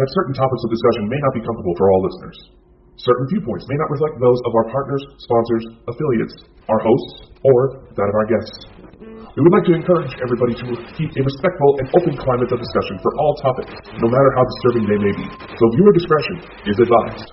that certain topics of discussion may not be comfortable for all listeners. Certain viewpoints may not reflect those of our partners, sponsors, affiliates, our hosts, or that of our guests. We would like to encourage everybody to keep a respectful and open climate of discussion for all topics, no matter how disturbing they may be. So viewer discretion is advised.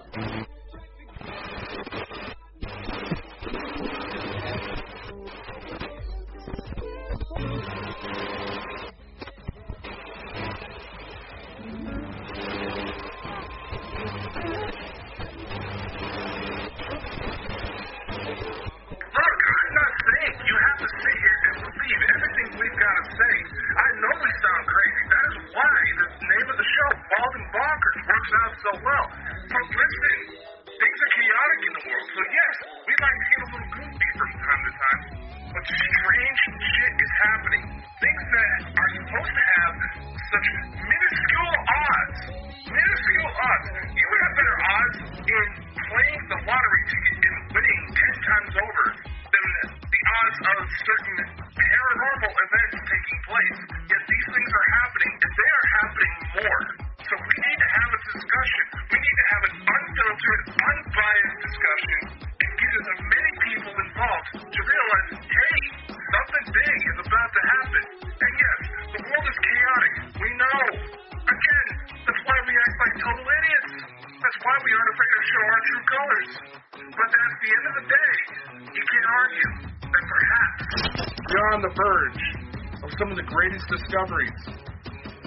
Discoveries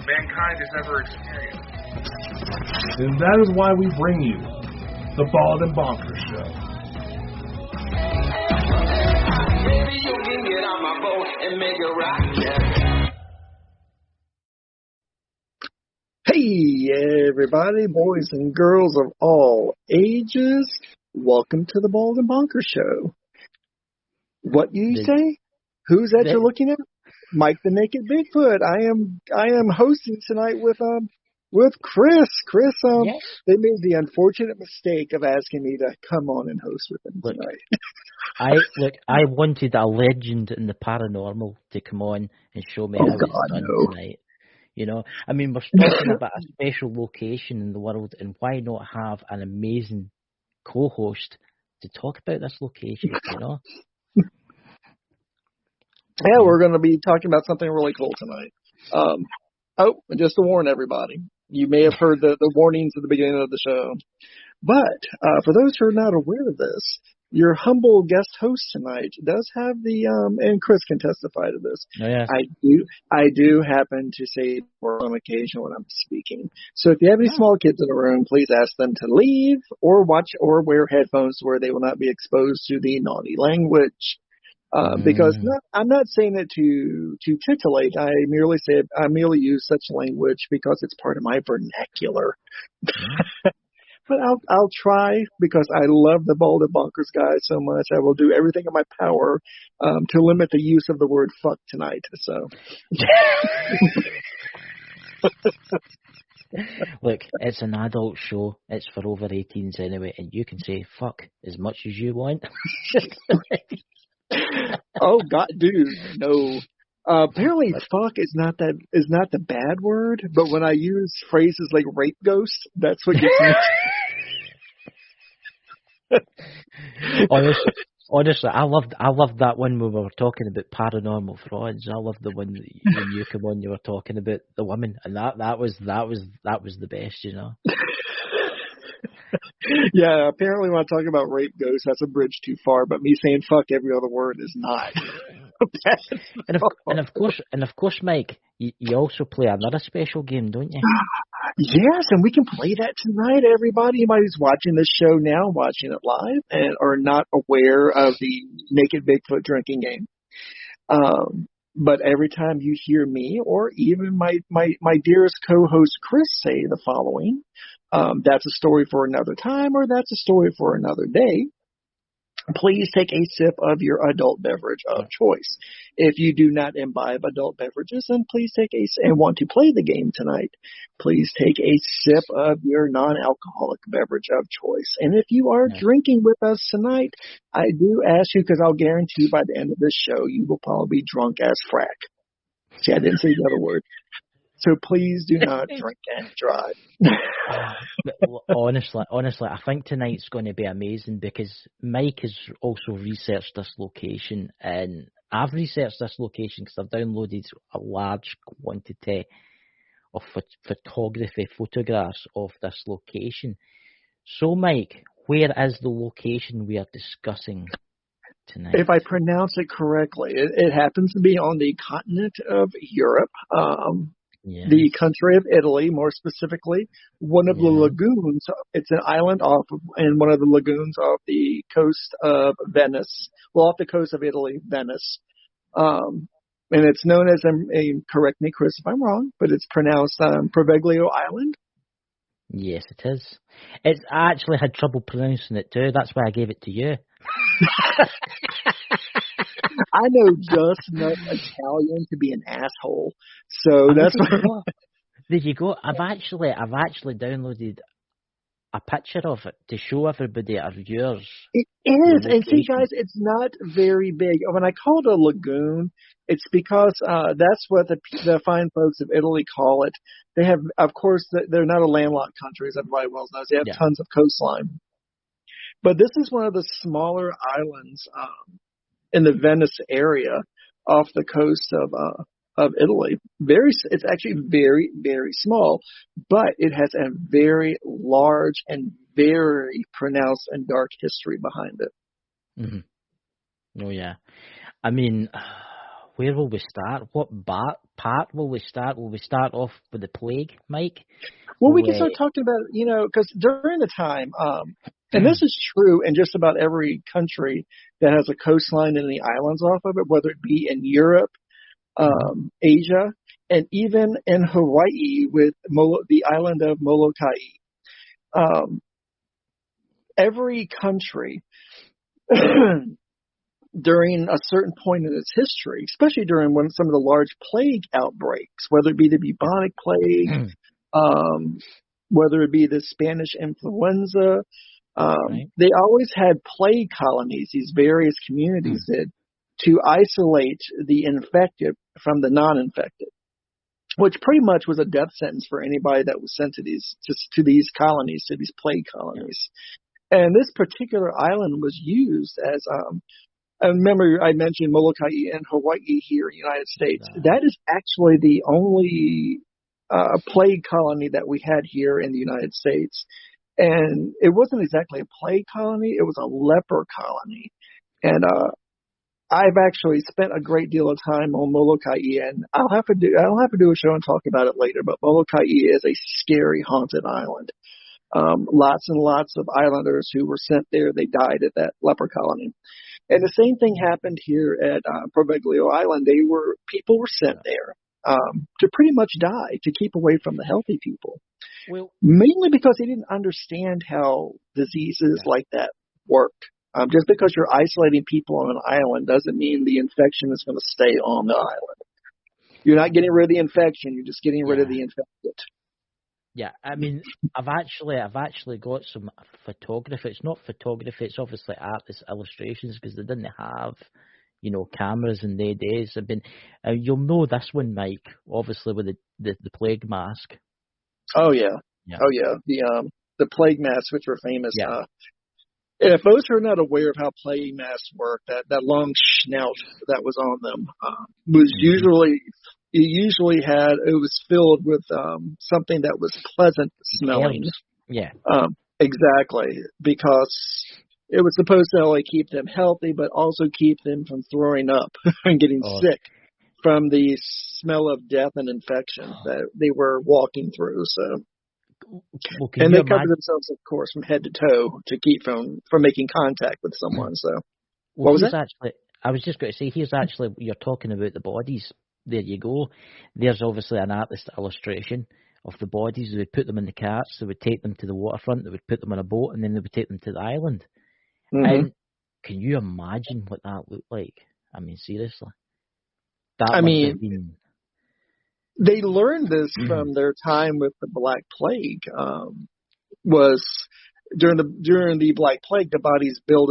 mankind has ever experienced. And that is why we bring you the Bald and Bonkers Show. Baby, you can get on my boat and make a rock, yeah. Hey, everybody, boys and girls of all ages, welcome to the Bald and Bonkers Show. What do you say? Who's that you're looking at? Mike the Naked Bigfoot. I am hosting tonight with Chris. Chris, yes. They made the unfortunate mistake of asking me to come on and host with them tonight. I wanted a legend in the paranormal to come on and show me how it's done tonight. You know, I mean, we're talking about a special location in the world, and why not have an amazing co-host to talk about this location, you know? Yeah, we're going to be talking about something really cool tonight. Just to warn everybody, you may have heard the warnings at the beginning of the show. But for those who are not aware of this, your humble guest host tonight does have and Chris can testify to this. Oh, yeah. I do happen to say on occasion when I'm speaking. So if you have any small kids in the room, please ask them to leave or watch or wear headphones where they will not be exposed to the naughty language. Because I'm not saying it to titillate. I merely use such language because it's part of my vernacular. But I'll try because I love the Bald and Bonkers guys so much. I will do everything in my power to limit the use of the word fuck tonight. So. Look, it's an adult show. It's for over 18s anyway, and you can say fuck as much as you want. Oh God, dude, no. Apparently, fuck is not the bad word, but when I use phrases like rape ghost, that's what gets me. Honestly, I loved that one when we were talking about paranormal frauds. I loved the one that when you come on, you were talking about the woman, and that was the best, you know. Yeah, apparently when I talk about rape ghosts, that's a bridge too far. But me saying fuck every other word is not. and of course, Mike, you also play another special game, don't you? Yes, and we can play that tonight. Everybody who's watching this show now, watching it live, and are not aware of the Naked Bigfoot drinking game. But every time you hear me, or even my dearest co-host Chris say the following. That's a story for another time, or that's a story for another day. Please take a sip of your adult beverage of choice. If you do not imbibe adult beverages, then please and want to play the game tonight, please take a sip of your non-alcoholic beverage of choice. And if you are drinking with us tonight, I do ask you, because I'll guarantee by the end of this show, you will probably be drunk as frack. See, I didn't say the other word. So please do not drink and drive. Honestly, I think tonight's going to be amazing because Mike has also researched this location, and I've researched this location because I've downloaded a large quantity of photographs of this location. So, Mike, where is the location we are discussing tonight? If I pronounce it correctly, it happens to be on the continent of Europe. Yes. The country of Italy, more specifically, one of the lagoons. It's an island in one of the lagoons off the coast of Venice. Well, off the coast of Italy, Venice. And it's known as, correct me, Chris, if I'm wrong, but it's pronounced Poveglia Island. Yes, it is. I actually had trouble pronouncing it too. That's why I gave it to you. I know just enough Italian to be an asshole, so that's why. There you go. I've actually downloaded a picture of it to show everybody of yours. It is, and see, guys, it's not very big. When I call it a lagoon, it's because that's what the fine folks of Italy call it. They have, of course, they're not a landlocked country, as everybody well knows. They have tons of coastline, but this is one of the smaller islands in the Venice area off the coast of Italy. It's actually very, very small, but it has a very large and very pronounced and dark history behind it. Mm-hmm. Oh yeah, I mean, where will we start? What part will we start? Will we start off with the plague, Mike? Well, we can start talking about, because during the time, and this is true in just about every country that has a coastline and the islands off of it, whether it be in Europe, Asia, and even in Hawaii with the island of Molokai. Every country during a certain point in its history, especially during some of the large plague outbreaks, whether it be the bubonic plague, whether it be the Spanish influenza, they always had plague colonies, these various communities did, to isolate the infected from the non-infected, which pretty much was a death sentence for anybody that was sent to these colonies, to these plague colonies. And this particular island was used as, I remember I mentioned Molokai and Hawaii here in the United States. That is actually the only plague colony that we had here in the United States. And it wasn't exactly a plague colony, it was a leper colony. And I've actually spent a great deal of time on Molokai, and I'll have to do a show and talk about it later, but Molokai is a scary haunted island. Lots and lots of islanders who were sent there, they died at that leper colony. And the same thing happened here at Poveglia Island. People were sent there to pretty much die, to keep away from the healthy people. Well, mainly because they didn't understand how diseases like that work. Just because you're isolating people on an island doesn't mean the infection is going to stay on the island. You're not getting rid of the infection. You're just getting rid of the infected. Yeah, I mean, I've actually got some photography. It's not photography. It's obviously artist illustrations because they didn't have, cameras in their days. You'll know this one, Mike. Obviously with the plague mask. Oh yeah. Oh yeah. The plague masks, which were famous. Yeah. And if those who are not aware of how plague masks work, that long snout that was on them was it was filled with something that was pleasant smelling. Yeah. Exactly. Because it was supposed to only keep them healthy, but also keep them from throwing up and getting sick from the smell of death and infection that they were walking through. So. And they cover themselves, of course, from head to toe to keep from making contact with someone. So, what was that? I was just going to say, here's actually, you're talking about the bodies. There you go. There's obviously an artist illustration of the bodies. They would put them in the carts. They would take them to the waterfront. They would put them on a boat, and then they would take them to the island. Mm-hmm. And can you imagine what that looked like? I mean, seriously. They learned this from their time with the Black Plague. Was during the Black Plague, the bodies built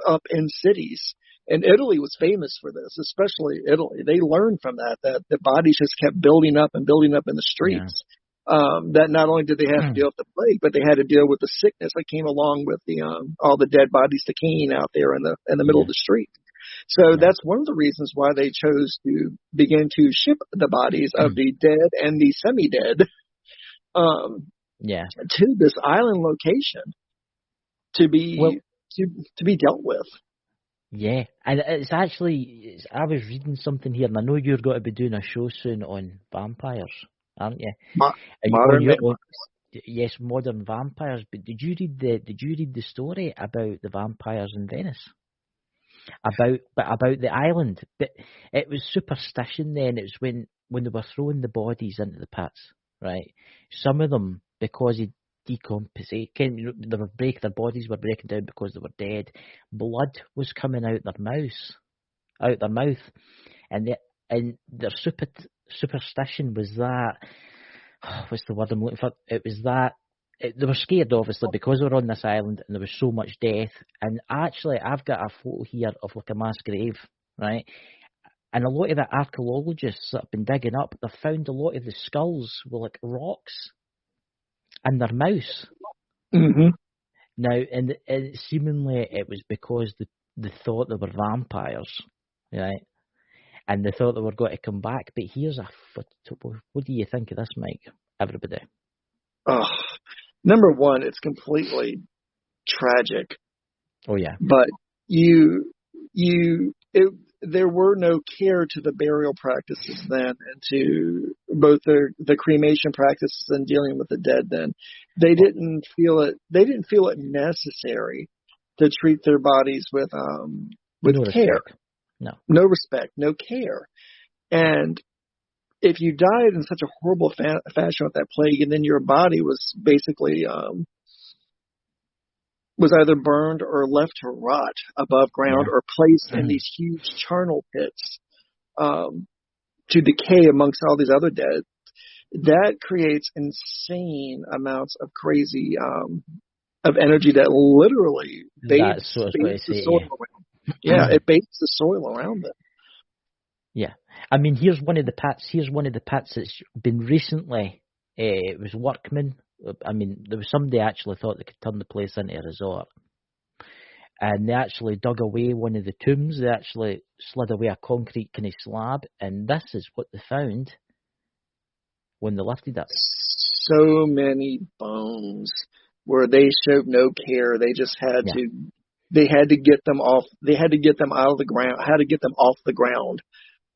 up in cities, And Italy was famous for this, especially Italy. They learned from that the bodies just kept building up and building up in the streets. That not only did they have to deal with the plague, but they had to deal with the sickness that came along with the all the dead bodies decaying out there in the middle of the street. So that's one of the reasons why they chose to begin to ship the bodies of the dead and the semi-dead to this island location to be to be dealt with. Yeah, and it's actually, I was reading something here, and I know you're going to be doing a show soon on vampires, aren't you? Modern vampires. Yes, modern vampires. But did you read the story about the vampires in Venice? About the island? But it was superstition then. It was when they were throwing the bodies into the pits, right? Some of them, because he decomposed, their bodies were breaking down because they were dead. Blood was coming out their mouth, and their superstition was that, what's the word I'm looking for? It was that they were scared, obviously, because they were on this island and there was so much death. And actually, I've got a photo here of like a mass grave, right? And a lot of the archaeologists that have been digging up, they've found a lot of the skulls were like rocks in their mouths. Mm-hmm. Now, and seemingly it was because they thought they were vampires, right? And they thought they were going to come back. But here's what do you think of this, Mike? Everybody. Oh, number one, it's completely tragic. Oh yeah. But there were no care to the burial practices then, and to both the cremation practices and dealing with the dead. Then they didn't feel it necessary to treat their bodies with care. No respect, no care. And if you died in such a horrible fashion with that plague, and then your body was basically was either burned or left to rot above ground, or placed in these huge charnel pits to decay amongst all these other dead, that creates insane amounts of crazy of energy that literally bathes the soil around. Yeah, it bathes the soil around them. Yeah, I mean, here's one of the pits that's been recently. It was workmen. I mean, there was somebody actually thought they could turn the place into a resort, and they actually dug away one of the tombs. They actually slid away a concrete kind of slab, and this is what they found when they lifted it. So many bones where they showed no care. They just had to. They had to get them off. They had to get them out of the ground. Had to get them off the ground,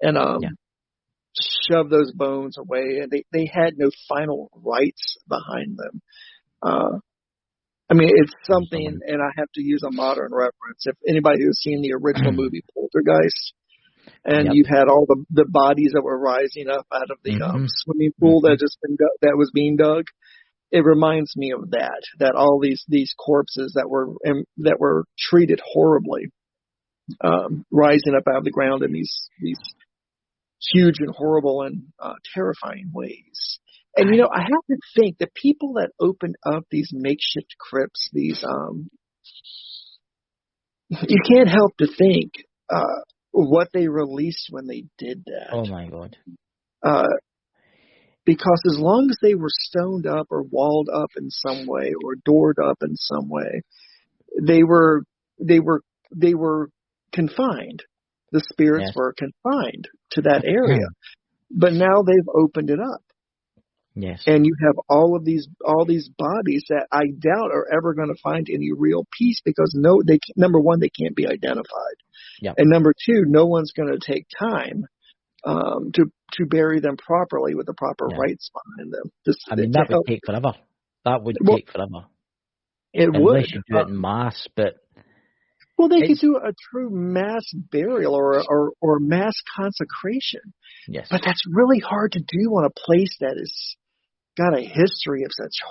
and shove those bones away. And they had no final rites behind them. I mean, it's something, and I have to use a modern reference. If anybody who's seen the original movie Poltergeist, and you had all the bodies that were rising up out of the swimming pool that was being dug, it reminds me of that all these corpses that were treated horribly, rising up out of the ground in these huge and horrible and terrifying ways. And I have to think the people that opened up these makeshift crypts, you can't help to think what they released when they did that. Oh my God. Because as long as they were stoned up or walled up in some way or doored up in some way, they were confined. The spirits were confined to that area. But now they've opened it up. Yes. And you have all these bodies that I doubt are ever going to find any real peace, because number one, they can't be identified. Yep. And number two, no one's going to take time to bury them properly with the proper rites behind them. That would take forever. That would take forever. It would. Unless you do it in mass, but... Well, they could do a true mass burial or mass consecration. Yes. But that's really hard to do on a place that has got a history of such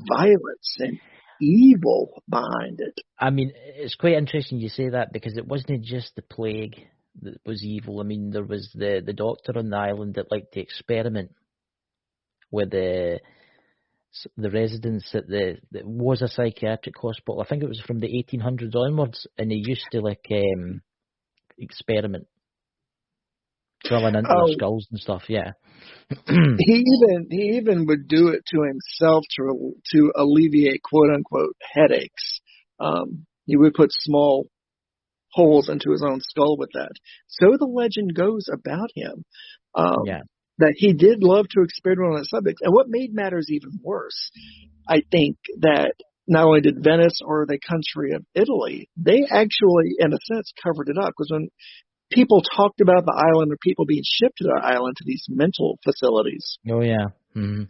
violence and evil behind it. I mean, it's quite interesting you say that, because it wasn't just the plague that was evil. I mean, there was the doctor on the island that liked to experiment with the residents that was a psychiatric hospital. I think it was from the 1800s onwards, and he used to experiment, drilling into their skulls and stuff. Yeah. He even would do it to himself to alleviate quote unquote headaches. He would put small holes into his own skull with that. So the legend goes about him. That he did love to experiment on the subject. And what made matters even worse, I think that not only did Venice or the country of Italy, they actually, in a sense, covered it up. Because when people talked about the island or people being shipped to the island to these mental facilities. Oh, yeah. Mm-hmm.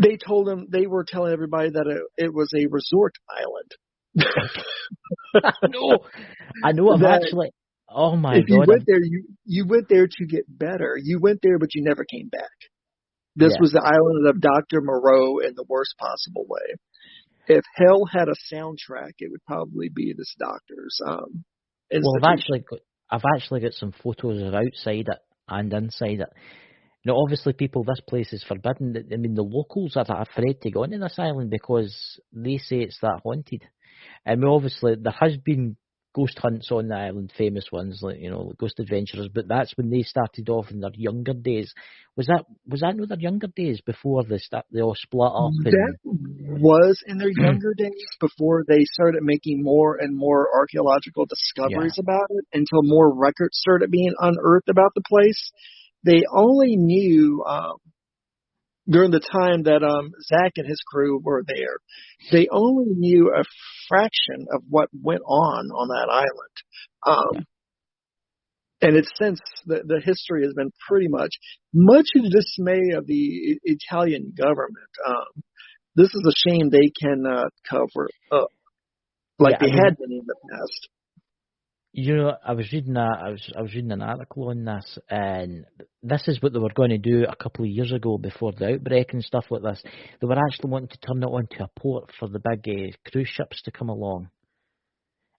They were telling everybody that it was a resort island. I know. I've actually. Oh my God! If you went there, you went there to get better. You went there, but you never came back. This was the island of Dr. Moreau in the worst possible way. If hell had a soundtrack, it would probably be this doctor's. I've actually got some photos of outside it and inside it. Now, obviously, this place is forbidden. I mean, the locals are afraid to go into this island because they say it's that haunted. I mean, obviously, there has been ghost hunts on the island, famous ones like Ghost Adventurers, but that's when they started off in their younger days. Was that not their younger days before they all split up? That was in their younger days before they started making more and more archaeological discoveries about it, until more records started being unearthed about the place. They only knew during the time that Zach and his crew were there, they only knew a fraction of what went on that island. And it's since the history has been pretty much to the dismay of the Italian government. This is a shame they cannot cover up like they had been in the past. I was reading an article on this, and this is what they were going to do a couple of years ago before the outbreak and stuff like this. They were actually wanting to turn it onto a port for the big cruise ships to come along.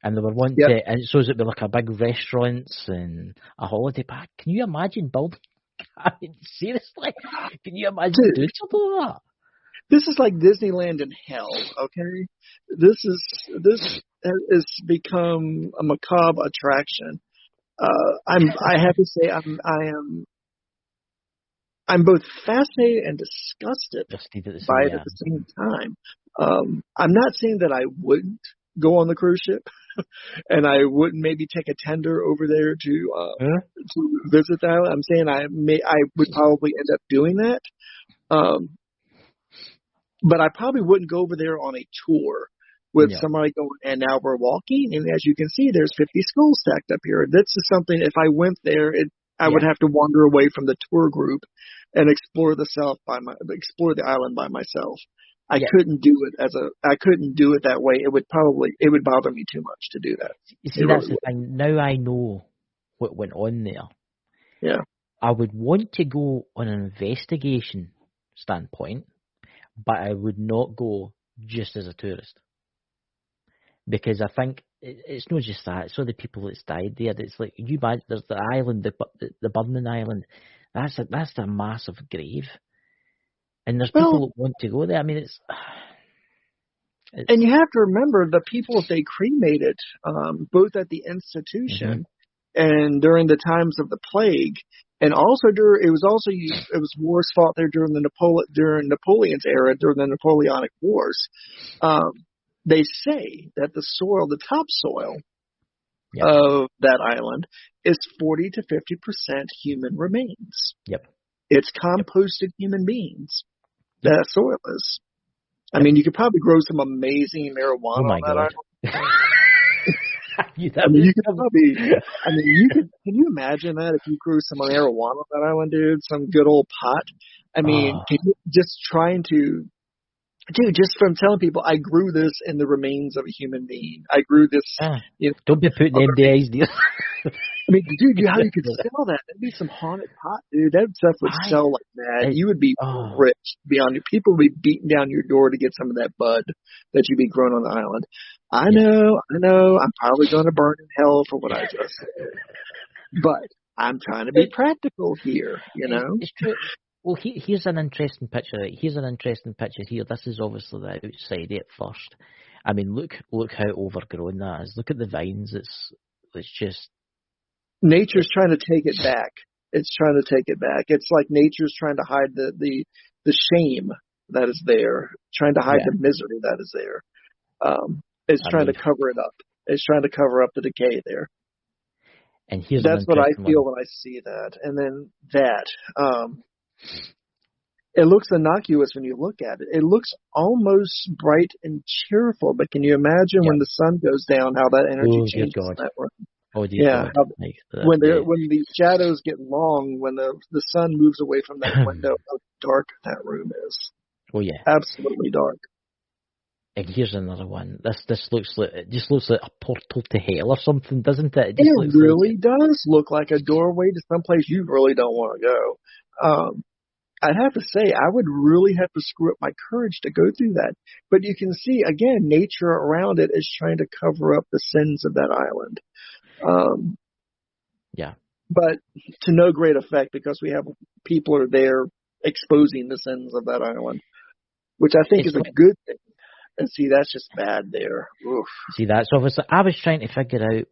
And they were wanting to, and so it'd be like a big restaurants and a holiday park. Can you imagine building? I mean, seriously, can you imagine doing something like that? This is like Disneyland in hell, okay? This has become a macabre attraction. I have to say I'm both fascinated and disgusted by it at the same time. I'm not saying that I wouldn't go on the cruise ship, and I wouldn't maybe take a tender over there to visit the island. I'm saying I would probably end up doing that. But I probably wouldn't go over there on a tour with somebody going, and now we're walking, and as you can see, there's 50 skulls stacked up here. This is something, if I went there, I would have to wander away from the tour group and explore the island by myself. I couldn't do it that way. It would bother me too much to do that. You see, that's the thing. Now I know what went on there. Yeah. I would want to go on an investigation standpoint, but I would not go just as a tourist. Because I think it's not just that, it's all the people that's died there. It's like, there's the island, the burning island. That's a massive grave. And there's people that want to go there. I mean, it's and you have to remember the people they cremated, both at the institution and during the times of the plague, and also it was wars fought there during Napoleon's era, during the Napoleonic Wars. They say that the topsoil of that island is 40 to 50% human remains. Yep. It's composted human beings. That soil is. I mean, you could probably grow some amazing marijuana on that island. Can you imagine that if you grew some marijuana on that island, dude? Some good old pot. I mean, can you just just from telling people I grew this in the remains of a human being. I grew this. Don't be putting MDAs, dude. I mean, dude, how you could sell that? That'd be some haunted pot, dude. That stuff would sell like mad. You would be rich beyond you. People would be beating down your door to get some of that bud that you'd be growing on the island. I know. I'm probably going to burn in hell for what I just said. But I'm trying to be practical here, It's true. Well, here's an interesting picture. Right? Here's an interesting picture here. This is obviously the outside at first. I mean, look how overgrown that is. Look at the vines. It's just Nature's trying to take it back. It's trying to take it back. It's like nature's trying to hide the shame that is there, trying to hide the misery that is there. It's trying to cover it up. It's trying to cover up the decay there. And here's that's what I feel when I see that. And then it looks innocuous when you look at it. It looks almost bright and cheerful, but can you imagine when the sun goes down, how that energy changes in that room? Oh, dear God. When the shadows get long, when the sun moves away from that window, how dark that room is. Oh, yeah. Absolutely dark. And here's another one. This looks like a portal to hell or something, doesn't it? It really does look like a doorway to someplace you really don't want to go. I'd have to say, I would really have to screw up my courage to go through that. But you can see, again, nature around it is trying to cover up the sins of that island. But to no great effect, because we have people are there exposing the sins of that island, which I think is a good thing. And see, that's just bad there. Oof. See, that's obviously, I was trying to figure out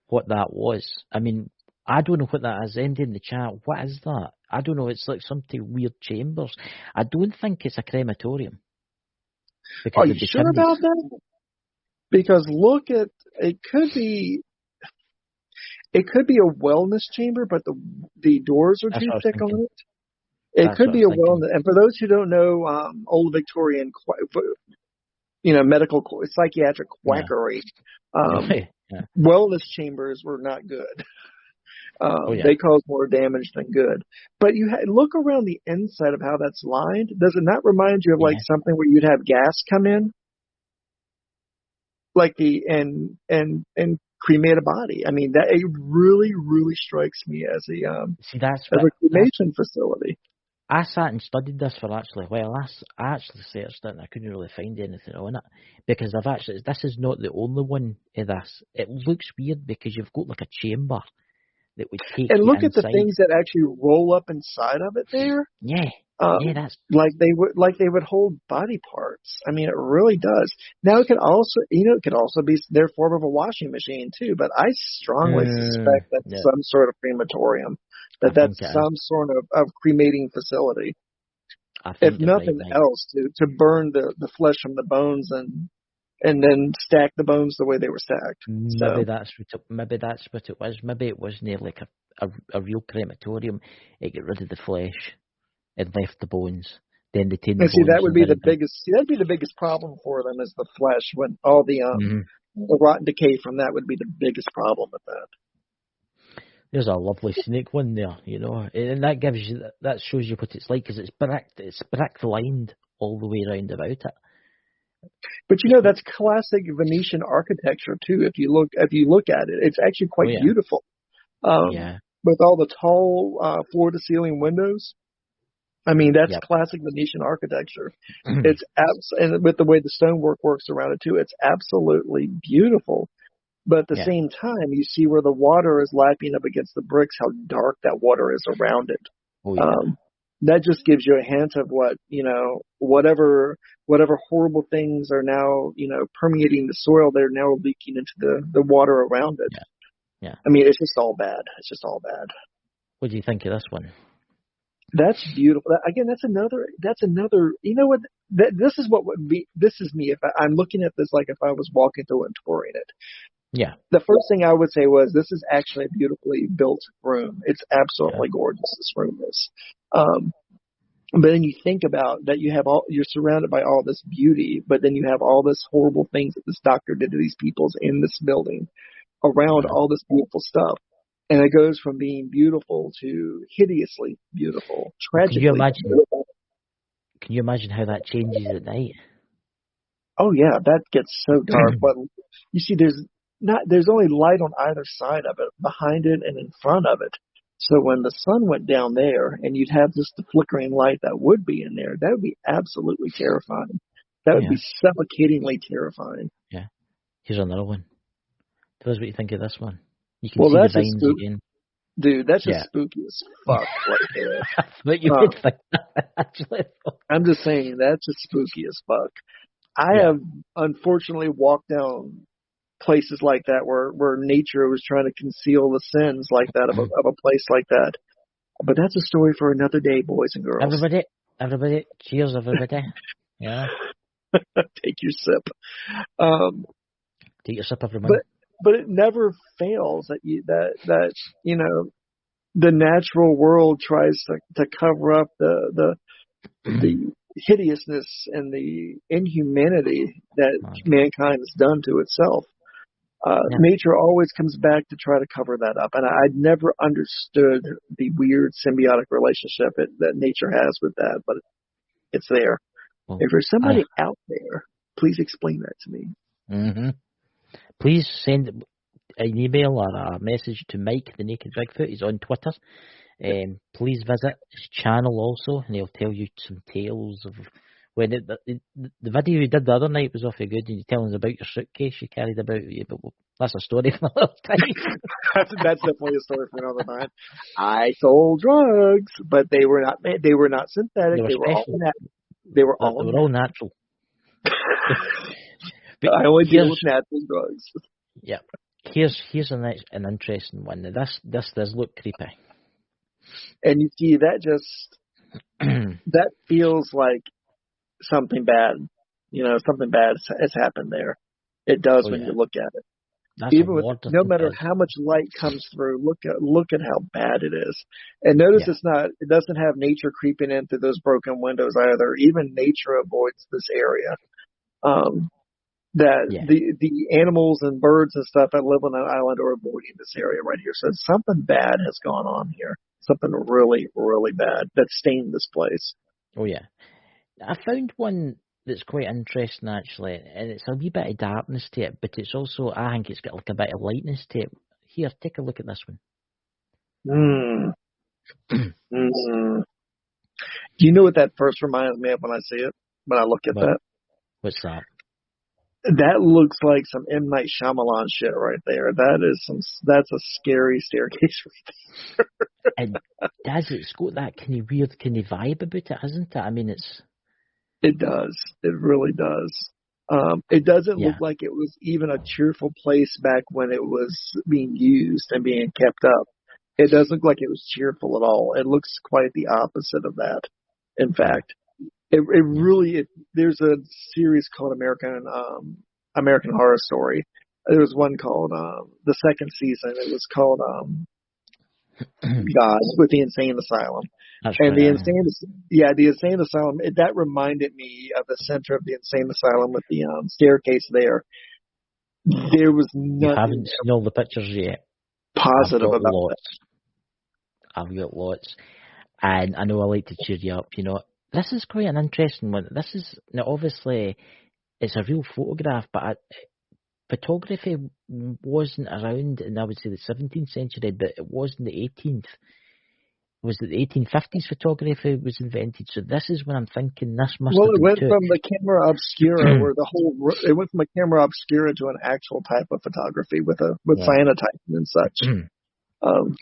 what that was. I mean, I don't know what that is. Andy in the chat, what is that? I don't know. It's like something weird chambers. I don't think it's a crematorium. Are you sure about that? Because look at, it could be a wellness chamber, but the doors are too thick on it. It could be a wellness. And for those who don't know, old Victorian, medical, psychiatric quackery, wellness chambers were not good. They cause more damage than good. But look around the inside of how that's lined. Does it not remind you of like something where you'd have gas come in, like and cremate a body? I mean, that it really, really strikes me as a cremation facility. I sat and studied this for actually a while. I actually searched it and I couldn't really find anything on it because this is not the only one of this. It looks weird because you've got like a chamber that would take and look you at the things that actually roll up inside of it there. That's like they would hold body parts. I mean, it really does. Now it could also be their form of a washing machine too. But I strongly suspect that's some sort of crematorium. That's some sort of cremating facility. If nothing else, to burn the flesh from the bones and then stack the bones the way they were stacked. Maybe that's what it was. Maybe it was near like a real crematorium. It got rid of the flesh and left the bones. Then they take the bones. That'd be the biggest problem for them is the flesh. When all the rotten decay from that would be the biggest problem with that. There's a lovely snake one there, and that shows you what it's like because it's brick lined all the way around about it. But that's classic Venetian architecture too. If you look at it, it's actually quite beautiful. With all the tall floor to ceiling windows. I mean, that's classic Venetian architecture. It's and with the way the stonework works around it too, it's absolutely beautiful. But at the same time, you see where the water is lapping up against the bricks, how dark that water is around it. That just gives you a hint of what, whatever horrible things are now, permeating the soil, they're now leaking into the water around it. Yeah. I mean, it's just all bad. It's just all bad. What do you think of this one? That's beautiful. Again, that's another, what, this is what would be, this is me. If I'm looking at this, like if I was walking through and touring it. Yeah. The first thing I would say was, this is actually a beautifully built room. It's absolutely gorgeous, this room is. But then you think about that you're surrounded by all this beauty, but then you have all this horrible things that this doctor did to these people in this building around all this beautiful stuff. And it goes from being beautiful to hideously beautiful, tragically beautiful. Can you imagine how that changes at night? Oh yeah, that gets so dark. But you see, there's only light on either side of it, behind it and in front of it. So when the sun went down there and you'd have just the flickering light that would be in there, that would be absolutely terrifying. That would be suffocatingly terrifying. Yeah. Here's another one. Tell us what you think of this one. You can see the vines again. Dude, that's just spooky as fuck right there. But you would think that, actually. I'm just saying, that's just spooky as fuck. I have unfortunately walked down places like that where nature was trying to conceal the sins like that of a place like that. But that's a story for another day, boys and girls. Everybody, cheers, everybody. Yeah. Take your sip. Take your sip, everyone. But it never fails that the natural world tries to cover up the hideousness and the inhumanity that mankind has done to itself. Nature always comes back to try to cover that up. And I'd never understood the weird symbiotic relationship that nature has with that, but it's there. Well, if there's somebody out there, please explain that to me. Mm-hmm. Please send an email or a message to Mike, the Naked Bigfoot. He's on Twitter. Please visit his channel also, and he'll tell you some tales of when the video you did the other night was awfully good, and you're telling us about your suitcase you carried about you. But that's a story for another time. That's definitely a story for another time. I sold drugs, but they were not synthetic. They were all natural. I only deal with natural drugs. Yeah. Here's an interesting one. Now, this does look creepy. And you see, that feels like something bad. Something bad has happened there. It does when you look at it. That's even no matter how much light comes through, look at how bad it is. And notice it doesn't have nature creeping in through those broken windows either. Even nature avoids this area. The animals and birds and stuff that live on that island are avoiding this area right here. So something bad has gone on here. Something really, really bad that stained this place. Oh yeah. I found one that's quite interesting actually, and it's a wee bit of darkness to it, but it's also, I think it's got like a bit of lightness to it. Here, take a look at this one. Do you know what that first reminds me of when I see it? When I look at that? What's that? That looks like some M. Night Shyamalan shit right there. That's a scary staircase right there. And it's got that kind of weird kind of vibe about it, hasn't it? I mean, it does. It really does. It doesn't look like it was even a cheerful place back when it was being used and being kept up. It doesn't look like it was cheerful at all. It looks quite the opposite of that. In fact, there's a series called American Horror Story. There was one called the second season. It was called with the Insane Asylum. The Insane Asylum. That reminded me of the center of the Insane Asylum with the staircase there. There was nothing. You haven't seen all the pictures yet. Positive about lots. I've got lots, and I know I like to cheer you up. This is quite an interesting one. This is now obviously it's a real photograph, but photography wasn't around in, I would say, the 17th century, but it was in the 18th. Was it the 1850s photography was invented? So this is when I'm thinking this must have been. Well, it went from the camera obscura, where it went from a camera obscura to an actual type of photography with cyanotyping and such.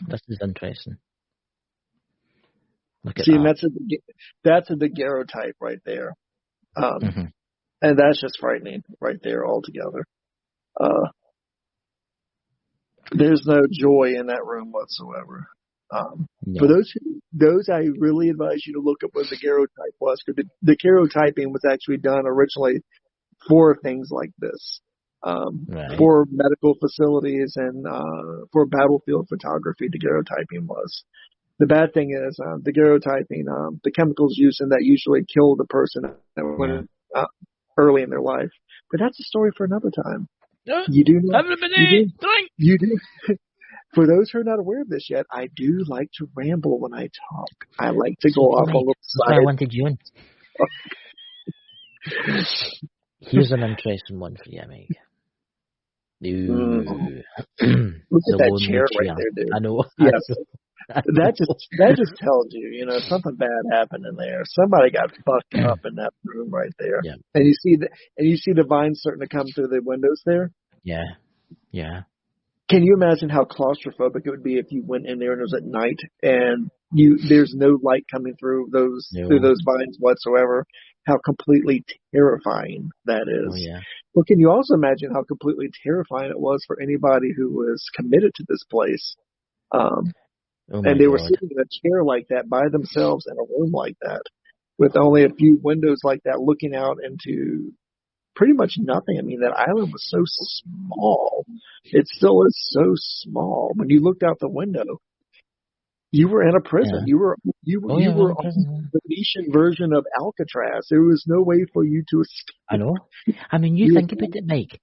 This is interesting. Look at that. That's a daguerreotype right there. And that's just frightening right there altogether. There's no joy in that room whatsoever. For those, I really advise you to look up what the daguerreotype was, because the daguerreotyping was actually done originally for things like this, for medical facilities and for battlefield photography. Daguerreotyping was. The bad thing is daguerreotyping, the chemicals used in that usually kill the person early in their life. But that's a story for another time. You do know. Everybody, drink. You do. For those who are not aware of this yet, I do like to ramble when I talk. I like to go off a little side. I wanted you in. Here's an interesting one for you, Meg. Look at that chair right there, dude. I know. Yes. That just tells you, something bad happened in there. Somebody got fucked up in that room right there. Yeah. And you see the vines starting to come through the windows there. Yeah. Yeah. Can you imagine how claustrophobic it would be if you went in there and it was at night and there's no light coming through those vines whatsoever? How completely terrifying that is. Oh, yeah. Well, can you also imagine how completely terrifying it was for anybody who was committed to this place? Oh my And they were God. sitting in a chair like that by themselves in a room like that with only a few windows like that looking out into pretty much nothing. I mean, that island was so small. It still is so small. When you looked out the window, you were in a prison. Yeah. You were Oh you yeah, were in prison. on the Venetian version of Alcatraz. There was no way for you to escape. I know. I mean, you You think about it, Mike.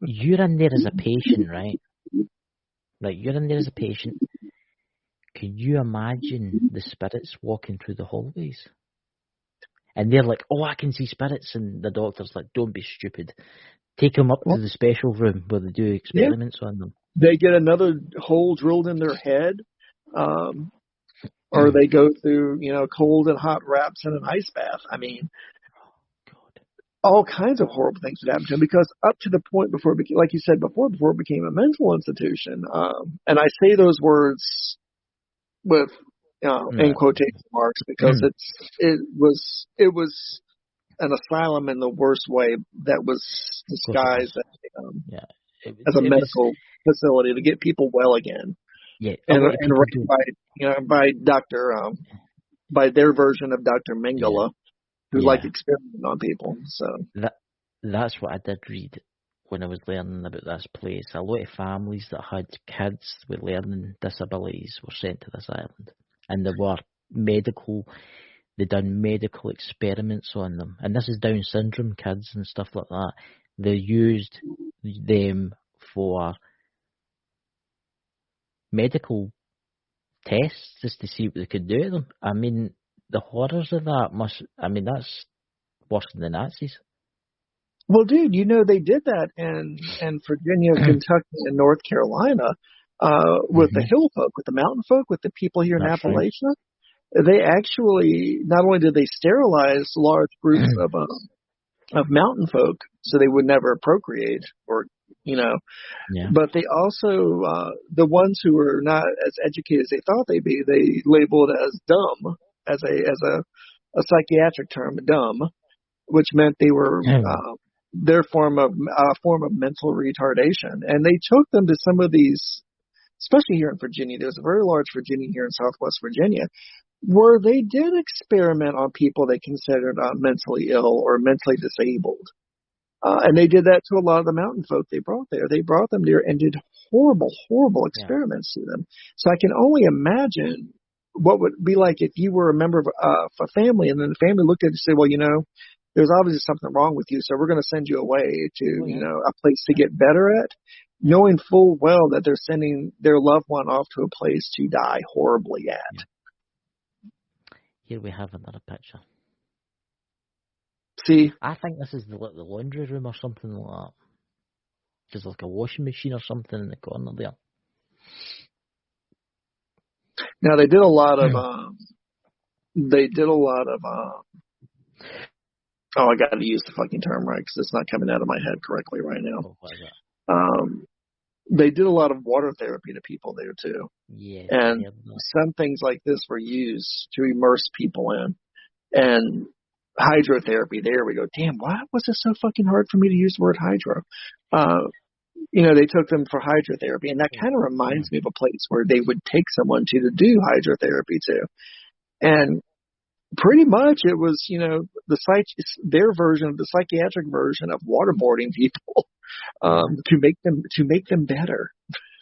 You're in there as a patient, right? Like, you're in there as a patient. Can you imagine the spirits walking through the hallways? And they're like, oh, I can see spirits. And the doctor's like, don't be stupid. Take them up to the special room where they do experiments on them. They get another hole drilled in their head, or they go through, cold and hot wraps in an ice bath. I mean, all kinds of horrible things would happen to them because up to the point before it became, like you said before it became a mental institution. And I say those words with in quotation marks because it was an asylum in the worst way that was disguised as a medical facility to get people well again. Yeah, and ran by their version of Dr. Mengele, who liked experimenting on people. So that's what I did read when I was learning about this place. A lot of families that had kids with learning disabilities were sent to this island, and they'd done medical experiments on them. And this is Down syndrome kids and stuff like that. They used them for medical tests just to see what they could do to them. I mean, the horrors of that that's worse than the Nazis. Well, dude, they did that in Virginia, Kentucky, and North Carolina with the hill folk, with the mountain folk, with the people here in Appalachia. Right. They actually, not only did they sterilize large groups of mountain folk so they would never procreate but they also, the ones who were not as educated as they thought they'd be, they labeled as dumb, as a psychiatric term, dumb, which meant they were their form of mental retardation. And they took them to some of these, especially here in Virginia. There's a very large Virginia here in Southwest Virginia, where they did experiment on people they considered mentally ill or mentally disabled. And they did that to a lot of the mountain folk they brought there. They brought them there and did horrible, horrible experiments to them. So I can only imagine what would be like if you were a member of a family and then the family looked at you and said, well, there's obviously something wrong with you, so we're going to send you away to, a place to get better at, knowing full well that they're sending their loved one off to a place to die horribly at. Here we have another picture. See, I think this is the laundry room or something like that. There's like a washing machine or something in the corner there. Now they did a lot of oh, I got to use the fucking term right because it's not coming out of my head correctly right now. Oh, what is that? They did a lot of water therapy to people there too. Yeah. And some things like this were used to immerse people in. And hydrotherapy, there we go. Damn, why was it so fucking hard for me to use the word hydro? They took them for hydrotherapy, and that kind of reminds me of a place where they would take someone to do hydrotherapy to. And pretty much it was, their version of the psychiatric version of waterboarding people to make them better,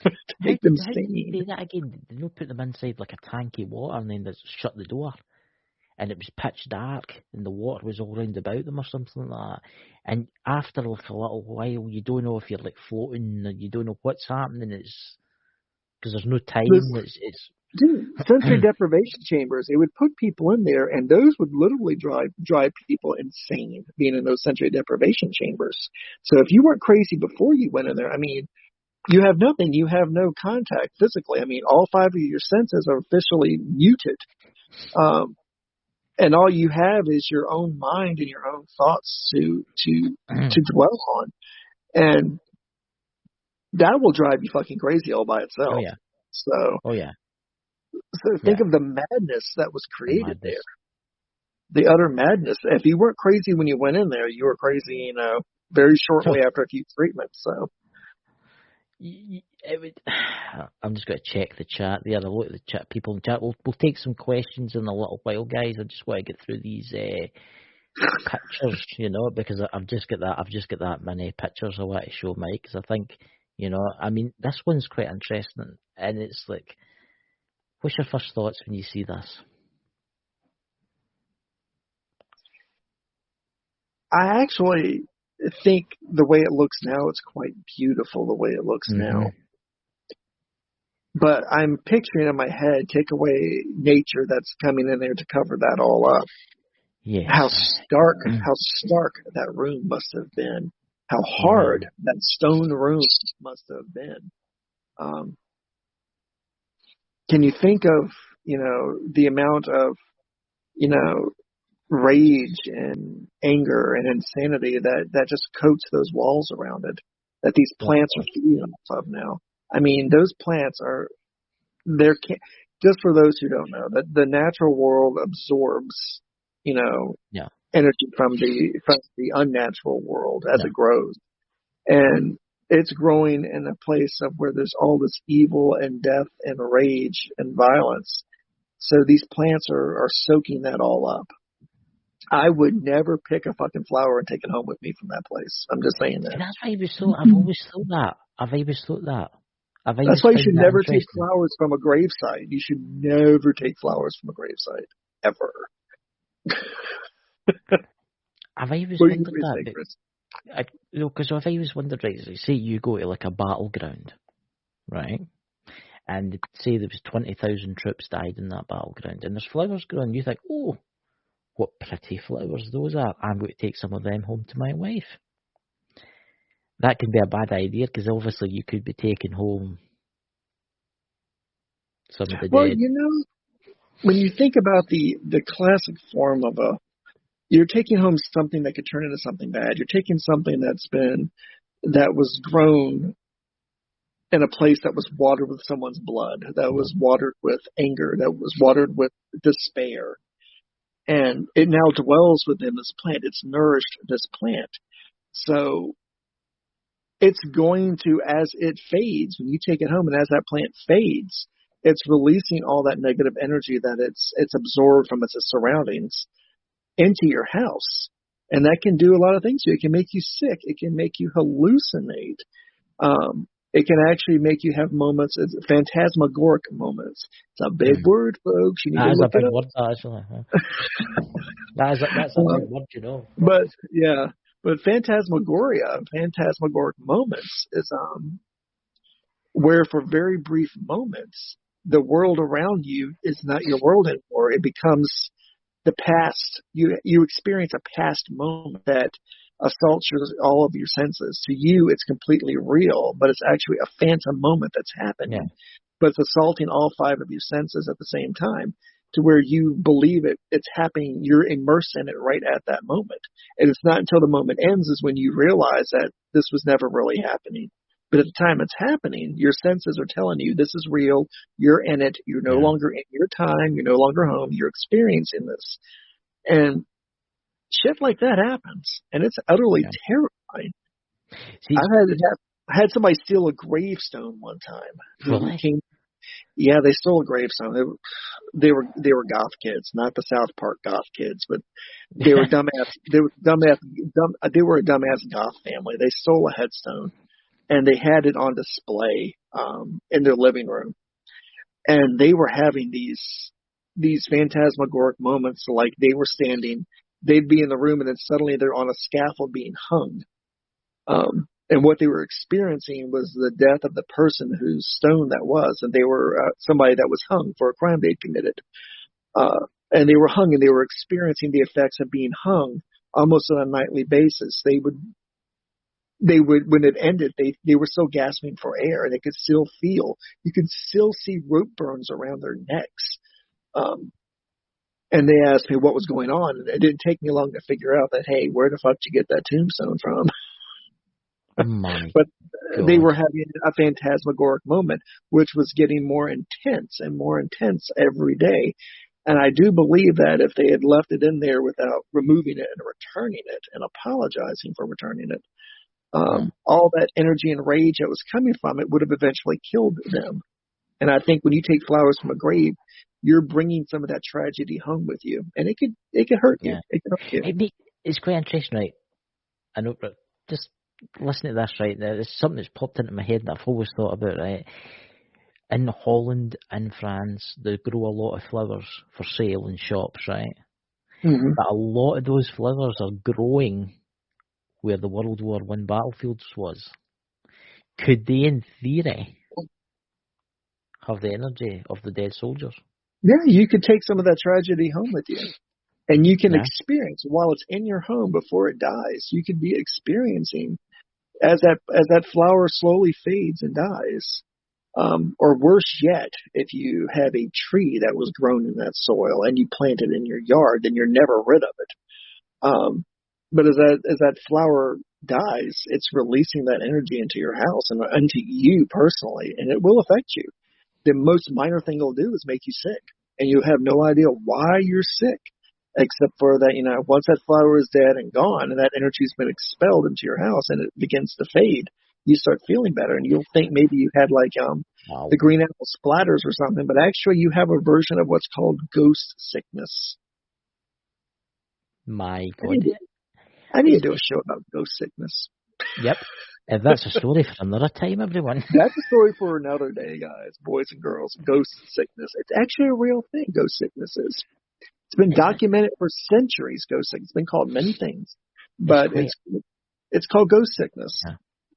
to make them sane. Do that again? They don't put them inside like a tank of water and then just shut the door. And it was pitch dark, and the water was all round about them or something like that. And after like a little while, you don't know if you're like floating, and you don't know what's happening. It's because there's no time. Dude, sensory deprivation chambers. They would put people in there, and those would literally drive people insane being in those sensory deprivation chambers. So if you weren't crazy before you went in there, I mean, you have nothing. You have no contact physically. I mean, all 5 of your senses are officially muted. And all you have is your own mind and your own thoughts to dwell on. And that will drive you fucking crazy all by itself. Oh, yeah. So think of the madness that was created there. The utter madness. If you weren't crazy when you went in there, you were crazy, very shortly after a few treatments. So I'm just going to check the chat there. I'll look at the chat. People in the chat. We'll take some questions in a little while, guys. I just want to get through these pictures, because I've just got that many pictures I want to show Mike. Because I think, this one's quite interesting, and it's like, what's your first thoughts when you see this? I actually think the way it looks now, it's quite beautiful the way it looks now. But I'm picturing in my head, take away nature that's coming in there to cover that all up. Yes. How stark that room must have been. How hard that stone room must have been. Can you think of, the amount of, rage and anger and insanity that just coats those walls around it, that these plants are feeding off of now? I mean, those plants just for those who don't know, that the natural world absorbs, energy from the unnatural world as it grows. And it's growing in a place of where there's all this evil and death and rage and violence. So these plants are soaking that all up. I would never pick a fucking flower and take it home with me from that place. I'm just saying that. And that's why I've always thought that. That's why you should never take flowers from a gravesite. You should never take flowers from a gravesite. Ever. I've always wondered that. Because I've always wondered, right, say you go to like a battleground, right? And say there was 20,000 troops died in that battleground, and there's flowers growing, you think, oh, what pretty flowers those are. I'm going to take some of them home to my wife. That can be a bad idea, because obviously you could be taking home some of the dead. Well, when you think about the classic form of you're taking home something that could turn into something bad. You're taking something that was grown in a place that was watered with someone's blood, that was watered with anger, that was watered with despair. And it now dwells within this plant. It's nourished this plant. So it's going to, as it fades, when you take it home and as that plant fades, it's releasing all that negative energy that it's absorbed from its surroundings into your house. And that can do a lot of things to you. It can make you sick. It can make you hallucinate. It can actually make you have moments, phantasmagoric moments. It's a big word, folks. You need to look it up. That's a big word, But phantasmagoric moments is where for very brief moments, the world around you is not your world anymore. It becomes the past. You experience a past moment that assaults all of your senses. To you, it's completely real, but it's actually a phantom moment that's happening. Yeah. But it's assaulting all five of your senses at the same time, to where you believe it's happening. You're immersed in it right at that moment. And it's not until the moment ends is when you realize that this was never really happening. But at the time it's happening, your senses are telling you this is real. You're in it. You're no longer in your time. You're no longer home. You're experiencing this. And shit like that happens. And it's utterly terrifying. See, I had somebody steal a gravestone one time. Really? They stole a gravestone. They were goth kids, not the South Park goth kids, but they were dumbass. They were a dumbass goth family. They stole a headstone, and they had it on display in their living room. And they were having these phantasmagoric moments, like they were standing. They'd be in the room, and then suddenly they're on a scaffold being hung. And what they were experiencing was the death of the person whose stone that was. And they were somebody that was hung for a crime they'd committed. And they were hung, and they were experiencing the effects of being hung almost on a nightly basis. They would, when it ended, they were still gasping for air. They could still feel, you could still see rope burns around their necks. And they asked me what was going on. And it didn't take me long to figure out that, hey, where the fuck did you get that tombstone from? But they were having a phantasmagoric moment, which was getting more intense and more intense every day. And I do believe that if they had left it in there without removing it and returning it and apologizing for returning it, all that energy and rage that was coming from it would have eventually killed them. And I think when you take flowers from a grave, you're bringing some of that tragedy home with you, and it could hurt you. Yeah. It could hurt you. It's quite interesting, right? I know, but just listen to this, right? There's something that's popped into my head that I've always thought about, right? In Holland and France, they grow a lot of flowers for sale in shops, right? Mm-hmm. But a lot of those flowers are growing where the World War I battlefields was. Could they, in theory, have the energy of the dead soldiers? Yeah, you could take some of that tragedy home with you. And you can experience, while it's in your home before it dies, you can be experiencing as that flower slowly fades and dies. Or worse yet, if you have a tree that was grown in that soil and you plant it in your yard, then you're never rid of it. But as that flower dies, it's releasing that energy into your house and into you personally, and it will affect you. The most minor thing it'll do is make you sick, and you have no idea why you're sick, except for that, once that flower is dead and gone and that energy's been expelled into your house and it begins to fade, you start feeling better, and you'll think maybe you had the green apple splatters or something, but actually you have a version of what's called ghost sickness. My God. I need to do a show about ghost sickness. Yep. If that's a story for another time, everyone. That's a story for another day, guys, boys and girls. Ghost sickness. It's actually a real thing, ghost sickness is. It's been documented for centuries, ghost sickness. It's been called many things, but it's called ghost sickness,